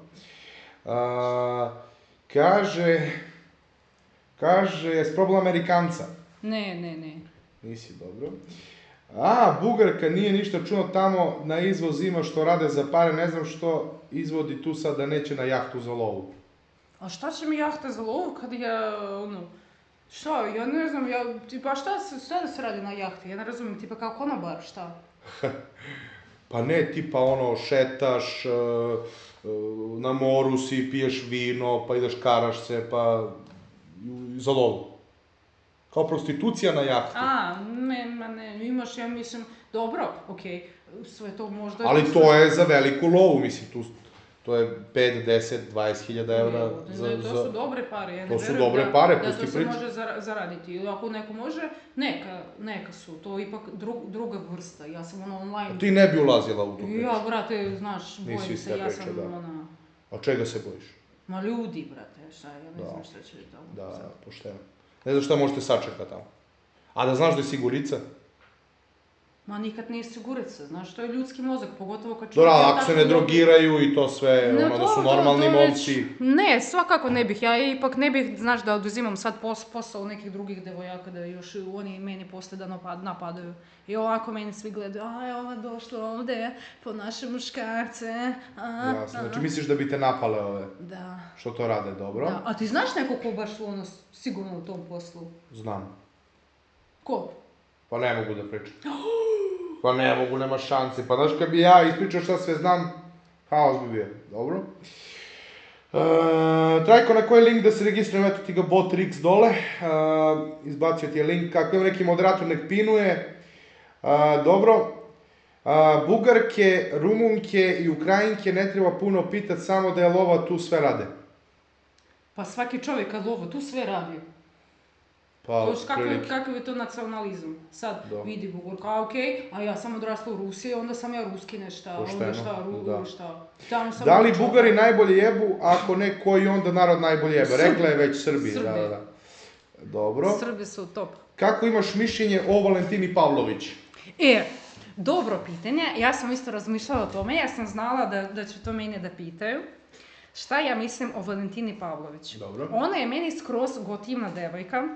Kaže, jesi probala Amerikanca? Ne. Nisi, dobro. Bugarka nije ništa čuno tamo na izvoz ima što rade za pare, ne znam što izvodi tu sad da neće na jahtu za lovu. A šta će mi jahta za lovu kad ja, šta, ja ne znam, tipa šta da se radi na jahti, ja ne razumijem, tipa kao konobar, šta? Pa ne, tipa šetaš, na moru si, piješ vino, pa ideš karaš se, pa za lovu. Kao prostitucija na jahti. Ne, imaš, ja mislim, dobro, okej, sve to možda... Ali to je za veliku lovu, mislim, to je 5, 10, 20 hiljada evra. To su dobre pare, ja ne verujem da to se može zaraditi. Ili ako neko može, neka su, to je ipak druga vrsta, ja sam online... Ti ne bi ulazila u tu priču? Ja, brate, znaš, bojim se, ja sam A čega se bojiš? Ma ljudi, brate, šta, ja ne znam šta će tamo. Da, pošteno. Ne znam šta možete sačekati tamo. A da znaš da je sigurica? Ma nikad nije sigurica, znaš, to je ljudski mozak, pogotovo kad čovjek... Dobro, ako se ne drogiraju i to sve, da su normalni momci... Ne, svakako ne bih, ja ipak ne bih, znaš, da oduzimam sad posao nekih drugih devojaka, da još oni meni posle da napadaju. I ovako meni svi gledaju, ova došla ovde po naše muškarce, Jasno, znači misliš da bi te napale ove? Da. Što to rade, dobro? Da, a ti znaš neko ko baš sigurno u tom poslu? Znam. Ko? Pa ne mogu da pričam. Pa ne mogu, nema šanse. Pa znaš, kad bi ja ispričao šta sve znam, haos bi bio. Dobro. Trajko, na koji link da se registrujem, eto ti ga bot Rix dole. Izbacio ti je link, kako je neki moderator nek pinuje. Dobro. Bugarke, Rumunke i Ukrajinke ne treba puno pitat, samo da je lova tu sve rade. Pa svaki čovjek kad lova tu sve radi. Pa, kakav je to nacionalizam? Sad vidi Bugorka, okej, a ja sam odrasla u Rusiji, onda sam ja ruski nešta, onda šta. Da li Bugari najbolje jebu, ako ne, koji onda narod najbolje jebe? Rekla je već Srbi. Da. Dobro. Srbi su top. Kako imaš mišljenje o Valentini Pavlović? Dobro pitanje, ja sam isto razmišljala o tome, ja sam znala da će to mene da pitaju. Šta ja mislim o Valentini Pavlović? Dobro. Ona je meni skroz gotivna devojka,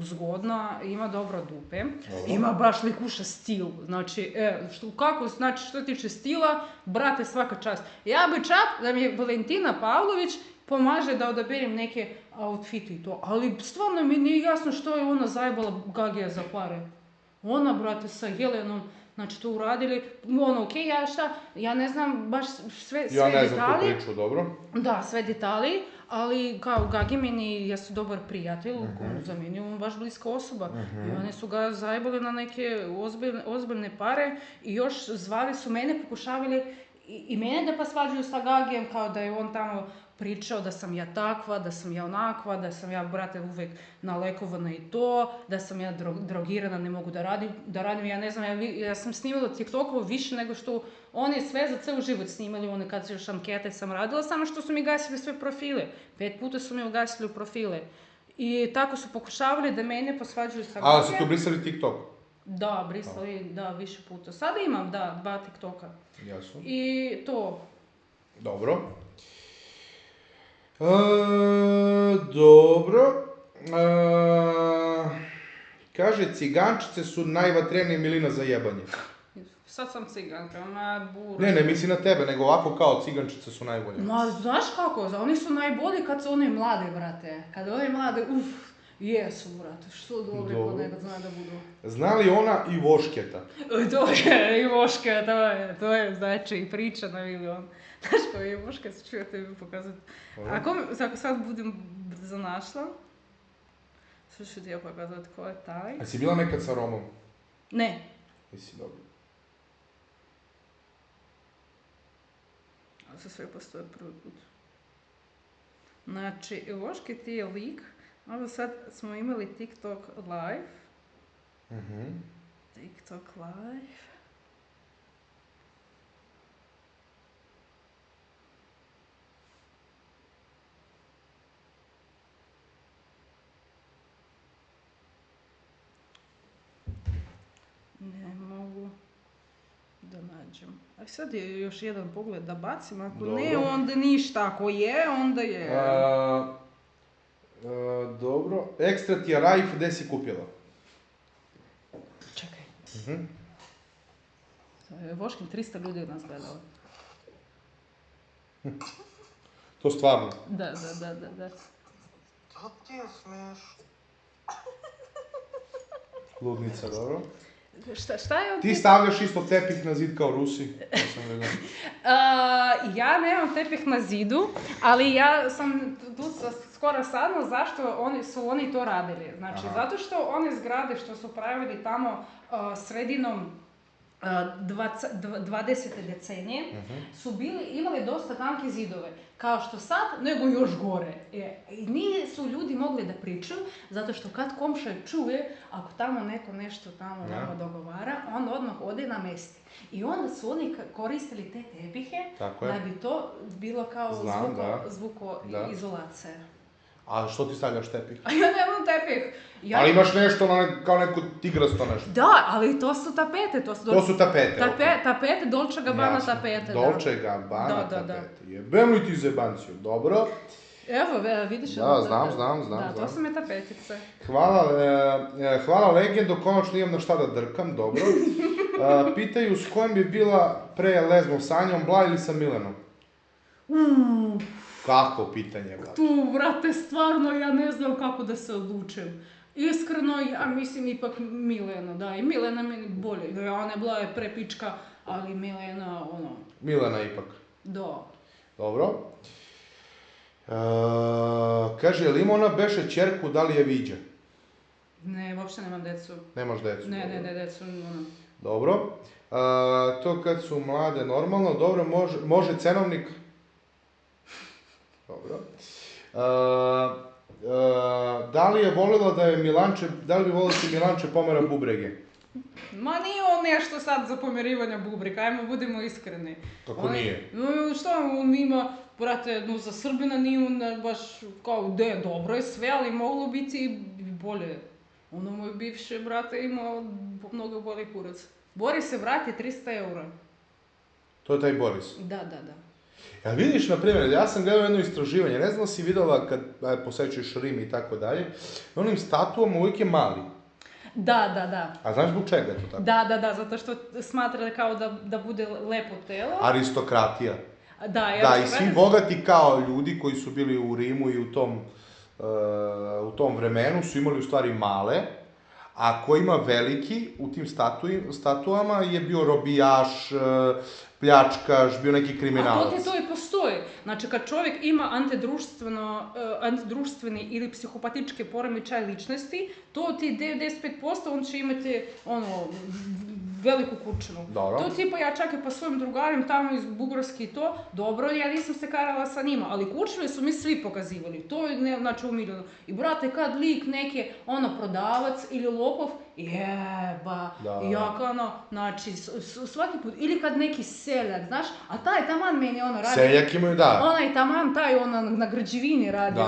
zgodna, ima dobro dupe, ima baš likuša stil, znači, što tiče stila, brate, svaka čast. Ja bi čak da mi Valentina Pavlović pomaže da odaberem neke outfite i to, ali stvarno mi nije jasno što je ona zajebala Gagija za pare. Ona, brate, sa Jelenom, znači to uradili, ja ne znam baš sve detalje. Ja ne znam tu priču, dobro. Da, sve detalje, ali kao Gagi meni jesu dobar prijatelj, za meni je on baš bliska osoba. I oni su ga zajebali na neke ozbiljne pare i još zvali su mene, pokušavali i mene da pa svađaju sa Gagijem, kao da je on tamo pričao da sam ja takva, da sam ja onakva, da sam ja, brate, uvek nalekovana i to, da sam ja drogirana, ne mogu da radim, ja ne znam, ja sam snimala TikTokova više nego što oni sve za ceo život snimali, one kad se još ankete sam radila, samo što su mi gasili sve profile, 5 puta su mi ugasili profile. I tako su pokušavali da mene posvađaju sa Gagijem. A, su to brisali TikTok? Da, brisali, da, više puta. Sada imam, 2 TikToka. Jasno. I to. Dobro. Dobro. Kaže, cigančice su najvatrenije milina za jebanje. Sad sam ciganka, ma Ne, mislim na tebe, nego ovako kao cigančice su najbolje. Ma, znaš kako, oni su najbolji kad su oni mlade, brate. Kad oni mlade, jesu, brate, što dobri Dobro. kod nekad zna da budu. Zna li ona i Vošketa? To je i Voška, to je znači i priča na milion. Znaš ko je Voška, se čuo tebi pokazati. Ako sad budem brzo našla, sad ću ti ja pokazati ko je taj. A si bila nekad sa Romom? Ne. Nisi dobro. Ali se sve postoje prvi put. Znači, Voški ti je lik, ovo sad smo imali TikTok live. TikTok live. Ne mogu da nađem. A sad je još jedan pogled da bacim, ako ne, Dobro. onda ništa, ako je, onda je. Dobro. Ekstra ti je Rajf, gde si kupila? Čekaj. To je Voškin 300 ljudi od nas gledalo. To stvarno. Da. To ti je smiješno. Ludnica, dobro. Šta je on? Ti stavljaš isto tepih na zid kao Rusi. To sam rekao. Ja nemam tepih na zidu, ali ja sam tu skoro saznala zašto su oni to radili. Znači, zato što one zgrade što su pravili tamo sredinom 20. decenije su imali dosta tanke zidove, kao što sad, nego još gore. I nisu ljudi mogli da pričaju, zato što kad komšija čuje, ako tamo neko nešto tamo nama dogovara, on odmah ode na mesti. I onda su oni koristili te tepihe da bi to bilo kao zvukoizolacija. A što ti stavljaš tepih? A ja nemam tepih. Ali imaš nešto kao neko tigrasto nešto. Da, ali to su tapete. To su tapete, okej. Tapete, Dolce Gabbana tapete. Dolce Gabbana tapete. Jebem li ti zebanciju, dobro? Evo, vidiš. Da, znam. Da, to su mi tapetice. Hvala Legendo, konačno imam na šta da drkam, dobro. Pitaju s kojom bi bila pre lezbom, Sanjom Bla ili sa Milenom? Kako pitanje, brate? Tu, brate, stvarno ja ne znam kako da se odlučim. Iskreno, ja mislim ipak Milena, da, i Milena meni bolje. Ona je bila prepička, ali Milena, Milena ipak. Da. Dobro. Kaže, je li ima ona beše ćerku, da li je viđa? Ne, uopšte nemam decu. Nemaš decu? Ne, decu, Dobro. To kad su mlade normalno, dobro, može cenovnik? Dobro. Da li bi volila da ti Milanče pomera bubrege? Ma nije on nešto sad za pomerivanje bubrega, ajmo budemo iskreni. Kako nije? Što on ima, brate, za Srbina nije on baš kao, dobro je sve, ali moglo biti i bolje. Ono moj bivši, brate, imao mnogo bolji kurac. Boris se vrati 300 eura. To je taj Boris? Da. Ja vidiš, na primjer, ja sam gledao jedno istraživanje, ne znam da si vidjela kad posećuješ Rim i tako dalje, onim statuama uvijek je mali. Da. A znaš zbog čega je to tako? Da, zato što smatra kao da bude lepo telo. Aristokratija. Da, i svi bogati kao ljudi koji su bili u Rimu i u tom vremenu su imali u stvari male, a ko ima veliki u tim statuama je bio robijaš, pljačkaš, bio neki kriminalac. A to i postoji. Znači, kad čovjek ima antidruštveni ili psihopatičke poremećaje ličnosti, to ti 95% on će imati veliku kućinu. Dobro. To tipa ja čak i po svojim drugarima tamo iz Bugarske i to, dobro, ja nisam se karala sa njima, ali kućine su mi svi pokazivali. To je, znači, umiljeno. I brate, kad lik neki, prodavac ili lopov, znači, svaki put, ili kad neki seljak, znaš, a taj taman meni radi... Seljak imaju, da. Onaj taman, taj na građevini radi,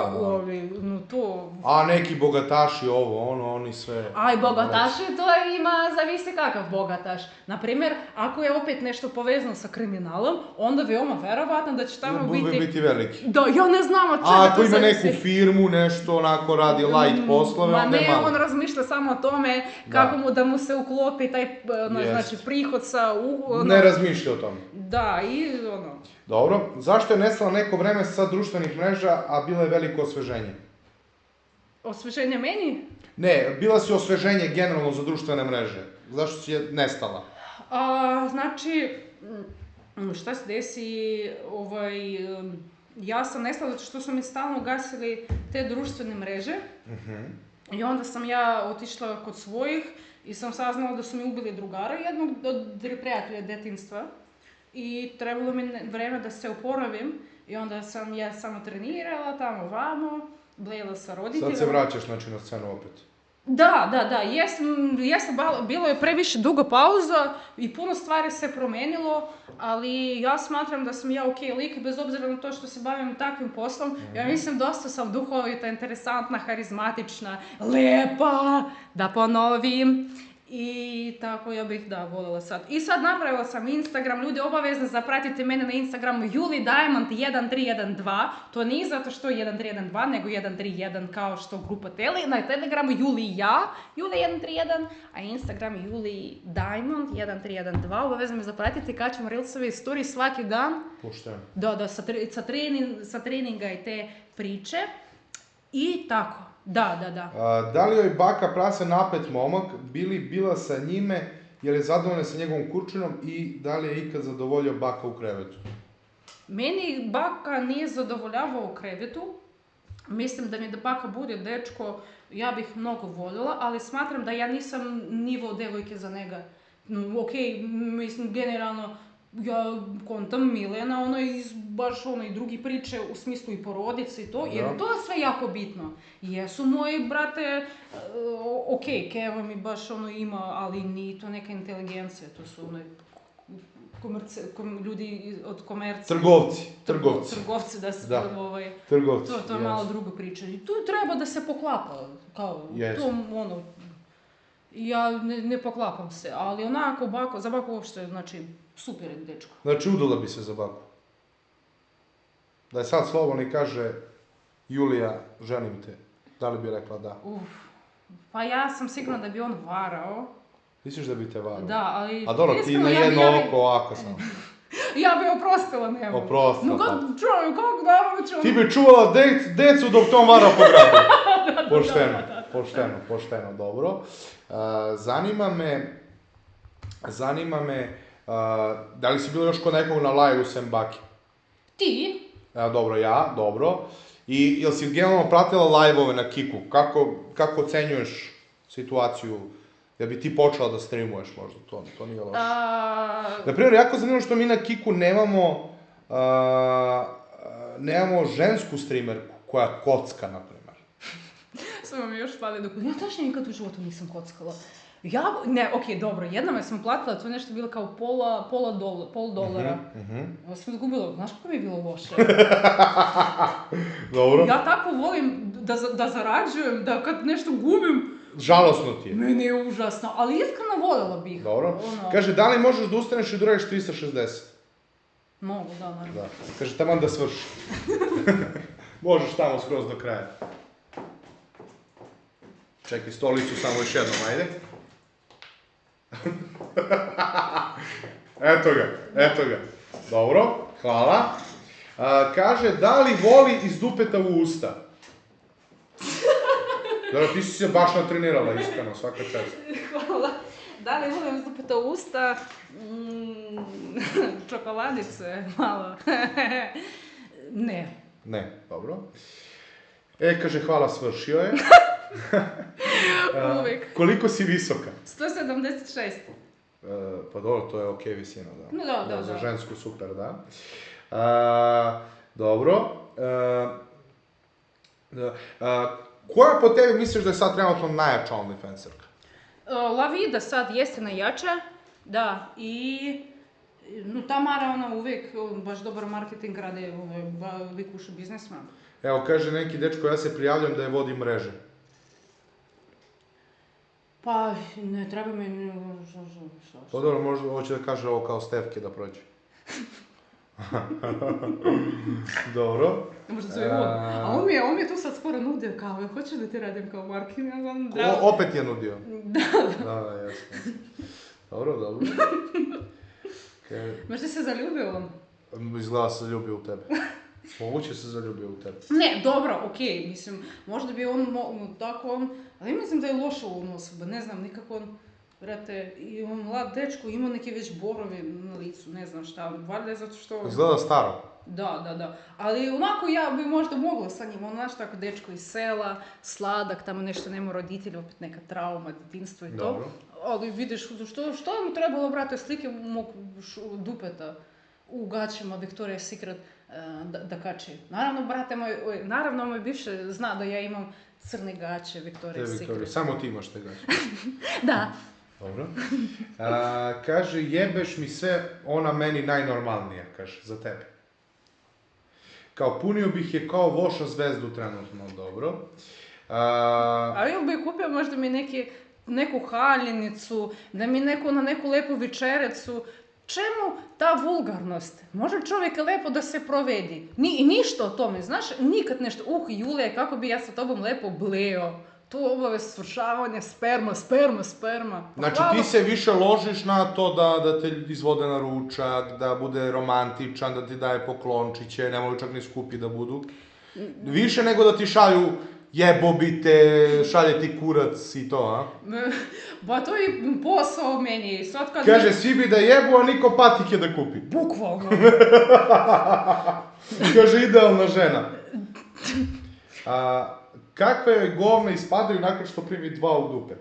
to... A neki bogataši oni sve... Aj, bogataši, to ima, zavisi kakav bogataš. Naprimjer, ako je opet nešto povezano sa kriminalom, onda veoma verovatno da će tamo biti veliki. Da, ja ne znam od čega to zavisi. Ako ima neku firmu, nešto onako radi light poslove, onda je malo. on razmišlja samo o tome kako da mu se uklopi taj znači, prihod sa... Ne razmišlja o tome. Da, i Dobro, zašto je nestala neko vreme sa društvenih mreža, a bilo je veliko osveženje? Osveženje meni? Ne, bila si osveženje generalno za društvene mreže. Zašto si je nestala? Znači, šta se desi, ja sam nestala zato što su mi stalno gasili te društvene mreže. I onda sam ja otišla kod svojih i sam saznala da su mi ubili drugara, jednog od prijatelja detinjstva. I trebalo mi vreme da se oporavim i onda sam ja samo trenirala tamo vamo, blejala sa roditeljima. Sad se vraćaš znači na scenu opet. Da, bilo je previše duga pauza i puno stvari se promenilo, ali ja smatram da sam ja okej lik, bez obzira na to što se bavim takvim poslom. Ja mislim dosta sam duhovita, interesantna, harizmatična, lepa, da ponovim. I tako ja bih voljela sad. I sad napravila sam Instagram, ljudi obavezno zapratite mene na Instagramu julidiamond1312, to nije zato što 1312, nego 131 kao što grupa Teli, na Telegramu Julia1312, a Instagram je julidiamond1312, obavezno me zapratite, kačemo reelsove istorije svaki dan. Pošteno. Da, sa treninga i te priče. I tako. Da. Da li joj baka prase napet momak, bila sa njime, jer je zadovoljna sa njegovom kurčinom i da li je ikad zadovoljio baka u krevetu? Meni baka nije zadovoljavao u krevetu. Mislim da mi da baka bude dečko, ja bih mnogo voljela, ali smatram da ja nisam nivo devojke za njega. Okej, mislim, generalno, ja kontam Milena, baš i drugi priče u smislu i porodice i to, jer to je sve jako bitno. Jesu moji brate, okej, Keva mi baš ima, ali nije to neka inteligencija, to su ljudi od komercije. Trgovci. Da se trgovci. To je malo druga priča. I tu treba da se poklapa, kao, to ja ne poklapam se, ali onako, za baku uopšte, znači, super je dečko. Znači, udala bi se za baku. Da je sad slobodno i kaže, Julija, ženim te, da li bi rekla da? Pa ja sam sigurna da bi on varao. Misliš da bi te varao? Da, ali... A dobro, ti na jedno oko ovako sam. Ja bi oprostila njemu. Oprostila, no, kako naravno ću... Ti bi čuvala decu dok to varao po gradu. Pošteno, dobro. Zanima me, da li si bilo još kod nekog na live-u sem baki? Ti? Dobro. I jel si generalno pratila live-ove na Kiku? Kako ocenjuješ situaciju? Jel bi ti počela da streamuješ možda? To nije loše. Naprimjer, jako zanimljivo što mi na Kiku nemamo žensku streamerku koja kocka, naprimjer. Samo mi još pali dok... Ja tačno nikad u životu nisam kockala. Dobro, jednom sam platila, to je nešto bilo kao pol dolara. Ja sam izgubila, znaš kako mi je bilo loše? Dobro. Ja tako volim da zarađujem, da kad nešto gubim... Žalosno ti je. Meni je užasno, ali iskreno voljela bih. Dobro. Kaže, da li možeš da ustaneš i da uradiš 360? Mogu, da, naravno. Da. Kaže, taman da svrši. Možeš tamo skroz do kraja. Čekaj, stolicu samo još jednom, ajde. Eto ga. Dobro, hvala. Kaže, da li voli iz dupeta u usta? Dobro, ti si se baš natrenirala, iskreno, svaka čast. Hvala. Da li volim iz dupeta u usta? Čokoladice, malo. Ne, dobro. Kaže, hvala, svršio je. Uvijek. Koliko si visoka? 176. Pa dobro, to je okej visina, da. Da. Za žensku super, da. Dobro. Koja po tebi misliš da je sad trenutno najjača OnlyFanserka? La Vida sad jeste najjača, da, i Tamara, uvijek baš dobar marketing rade, uvijek uši biznisman. Evo, kaže neki dečko, ja se prijavljam da je vodi mreže. Pa, ne treba mi... Pa dobro, možda hoće da kaže ovo kao Stefke da prođe. Dobro. Možda zove on. A on mi je tu sad skoro nudio kao, hoćeš da ti radim kao Markin? Ja znam, da. Opet je nudio. Da. Da, jasno. Dobro. Možda se zaljubio on? Izgleda se zaljubio u tebe. Moguće se zaljubio u tebe. Ne, dobro, okej, mislim, možda bi on tako, ali mislim da je loša osoba, ne znam, nikako on, brate, i on mlad dečko, ima neke već borovi na licu, ne znam šta, valjda je zato što... Izgleda staro. Da, ali onako ja bi možda mogla sa njim, znaš, tako dečko iz sela, sladak, tamo nešto nema roditelja, opet neka trauma, djetinjstvo i to. Dobro. Ali vidiš, što je mu trebalo, brate, slike mog dupeta u gaćima Victoria's Secret da kači. Naravno, brate moj, naravno moj bivše zna da ja imam crne gaće Victoria's Secret. Samo ti imaš te gaće. Da. Dobro. Kaže, jebeš mi sve, ona meni najnormalnija, kaže, za tebe. Kao, punio bih je kao voša zvezdu trenutno, dobro. A ili bi kupio možda mi neku haljinicu, da mi na neku lepu večerecu. Čemu ta vulgarnost? Može čovjek lepo da se provedi. Ništa o tome, znaš, nikad nešto. Julija, kako bi ja sa tobom lepo bleo. Tu obave svršavanje, sperma. Znači ti se više ložiš na to da te izvode na ručak, da bude romantičan, da ti daje poklončiće, ne moraju čak ni skupi da budu. Više nego da ti šalju jebobite, šalje ti kurac i to, a? Ba to je posao meni. Kaže, svi bi da jebu, a niko patike da kupi. Bukvalno. Kaže, idealna žena. Kakve govne ispadaju nakon što primi 2 u dupe?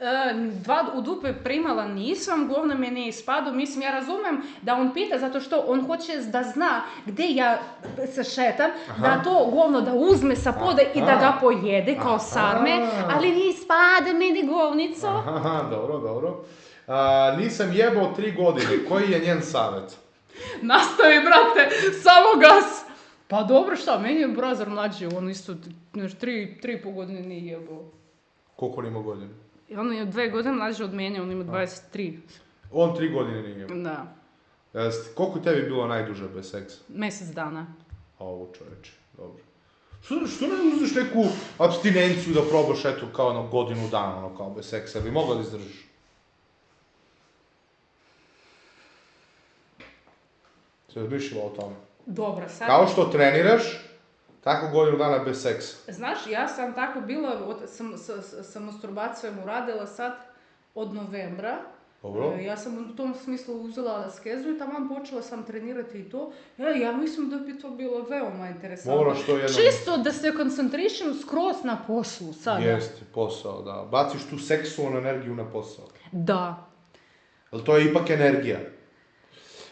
2 u dupe primala nisam, govno me ne ispadu, mislim ja razumem da on pita zato što on hoće da zna gdje ja se šetam, da to govno da uzme sa poda i da ga pojede kao sarme, ali ne ispada meni govnico. Aha, dobro. Nisam jebao 3 godine, koji je njen savjet? Nastavi, brate, samo gas! Pa dobro, šta, meni je brazar mlađi, on isto 3,5 godine nije jebao. Koliko on ima godina? On je 2 godine mlađi od mene, on ima 23. On 3 godine nije jebao? Da. Koliko tebi je bilo najduže bez seksa? Mjesec dana. Ovo čoveče, dobro. Što ne uzmeš neku apstinenciju da probaš eto kao na godinu dana, kao bez seksa, bi mogla da izdržiš? Se razmišljala o tome? Dobro, sad... Kao što treniraš, tako godinu dana bez seksa. Znaš, ja sam tako bila, sa masturbacijom uradila sad od novembra. Dobro. Ja sam u tom smislu uzela askezu i tamo počela sam trenirati i to. Ja mislim da bi to bilo veoma interesantno. Čisto da se koncentrišem skroz na poslu sada. Jeste, posao, da. Baciš tu seksualnu energiju na posao. Da. Ali to je ipak energija.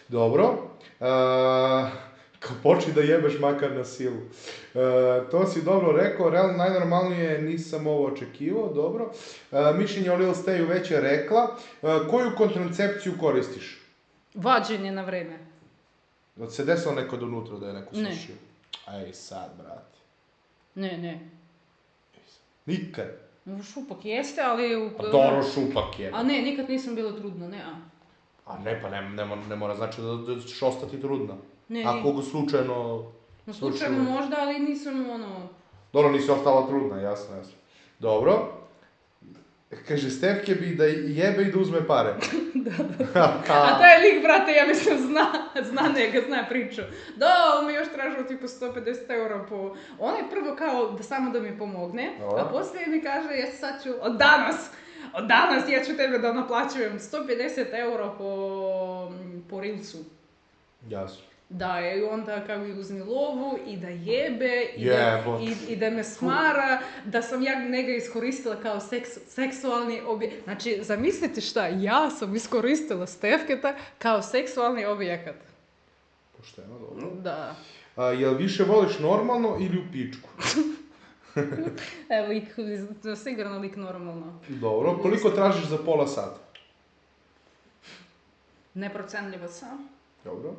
Dobro. Počni da jebeš makar na silu. To si dobro rekao, realno najnormalnije nisam ovo očekivao, dobro. Mišljenje o Lil Steju već je rekla. Koju kontracepciju koristiš? Vađenje na vreme. Da se desilo neko donutra da je neko slušio? Ej sad, brate. Ne. Nikad? Šupak jeste, ali... Dobro, šupak je. A ne, nikad nisam bila trudna, ne. A ne, pa ne mora znači da ćeš ostati trudna. Ne. Ako ga slučajno... Slučajno možda, ali nisam Dobro, nisi ostala trudna, jasno. Dobro. Kaže, Stefke bi da jebe i da uzme pare. Da. A taj lik, brate, ja mislim, zna priču. Da, on mi još tražio tipu 150 eura po... On je prvo kao da samo da mi pomogne, a poslije mi kaže, ja sad ću, od danas ja ću tebe da naplaćujem 150 eura po rilcu. Jasno. Da, i onda kao mi uzmi lovu i da jebe i da me smara, da sam ja njega iskoristila kao seksualni objekat. Znači, zamislite šta, ja sam iskoristila Stefketa kao seksualni objekat. Pošteno, dobro. Da. Jel više voliš normalno ili u pičku? Sigurno lik normalno. Dobro, koliko tražiš za pola sata? Neprocenljivo sam. Dobro.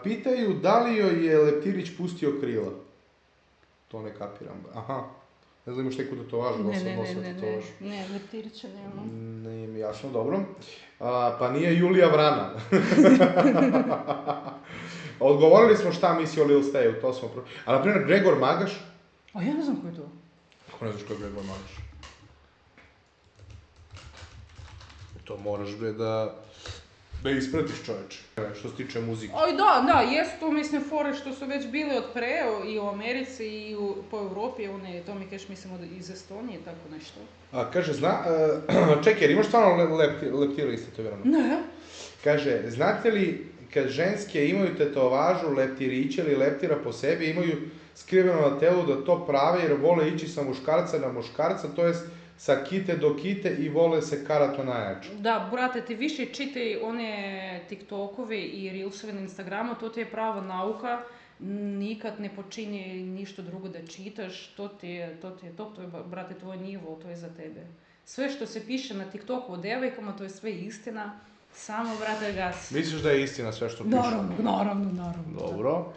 Pitaju da li joj je Leptirić pustio krila. To ne kapiram. Aha. Ne znam imaš neku tetovažu, da se odnosno tetovažu. Ne, leptirića nemam. Nije mi jasno, dobro. Pa nije Julija Vrana. Odgovorili smo šta misli o Lil Steju, to smo... A na primjer, Gregor Magaš? A ja ne znam ko je to. Kako ne znaš ko je Gregor Magaš? To moraš, bre, da ispratiš, čoveče, što se tiče muzike. Oj, da, jesu to, mislim, fore što su već bili od pre, i u Americi, i po Evropi, to mi kažeš, mislimo, iz Estonije, tako nešto. Kaže, čekaj, jer imaš stvarno leptira isto to vjerano? Ne. Kaže, znate li, kad ženske imaju tetovažu, leptiriće ili leptira po sebi, imaju skriveno na telu da to prave jer vole ići sa muškarca na muškarca, to jest sa kite do kite i vole se karato najjače. Da, brate, ti više čitaj one TikTokove i Reelsove na Instagramu, to ti je prava nauka, nikad ne počini ništa drugo da čitaš, to je, brate, tvoj nivo, to je za tebe. Sve što se piše na TikToku o devojkama, to je sve istina, samo, brate, gasi. Misliš da je istina sve što piše? Naravno. Dobro.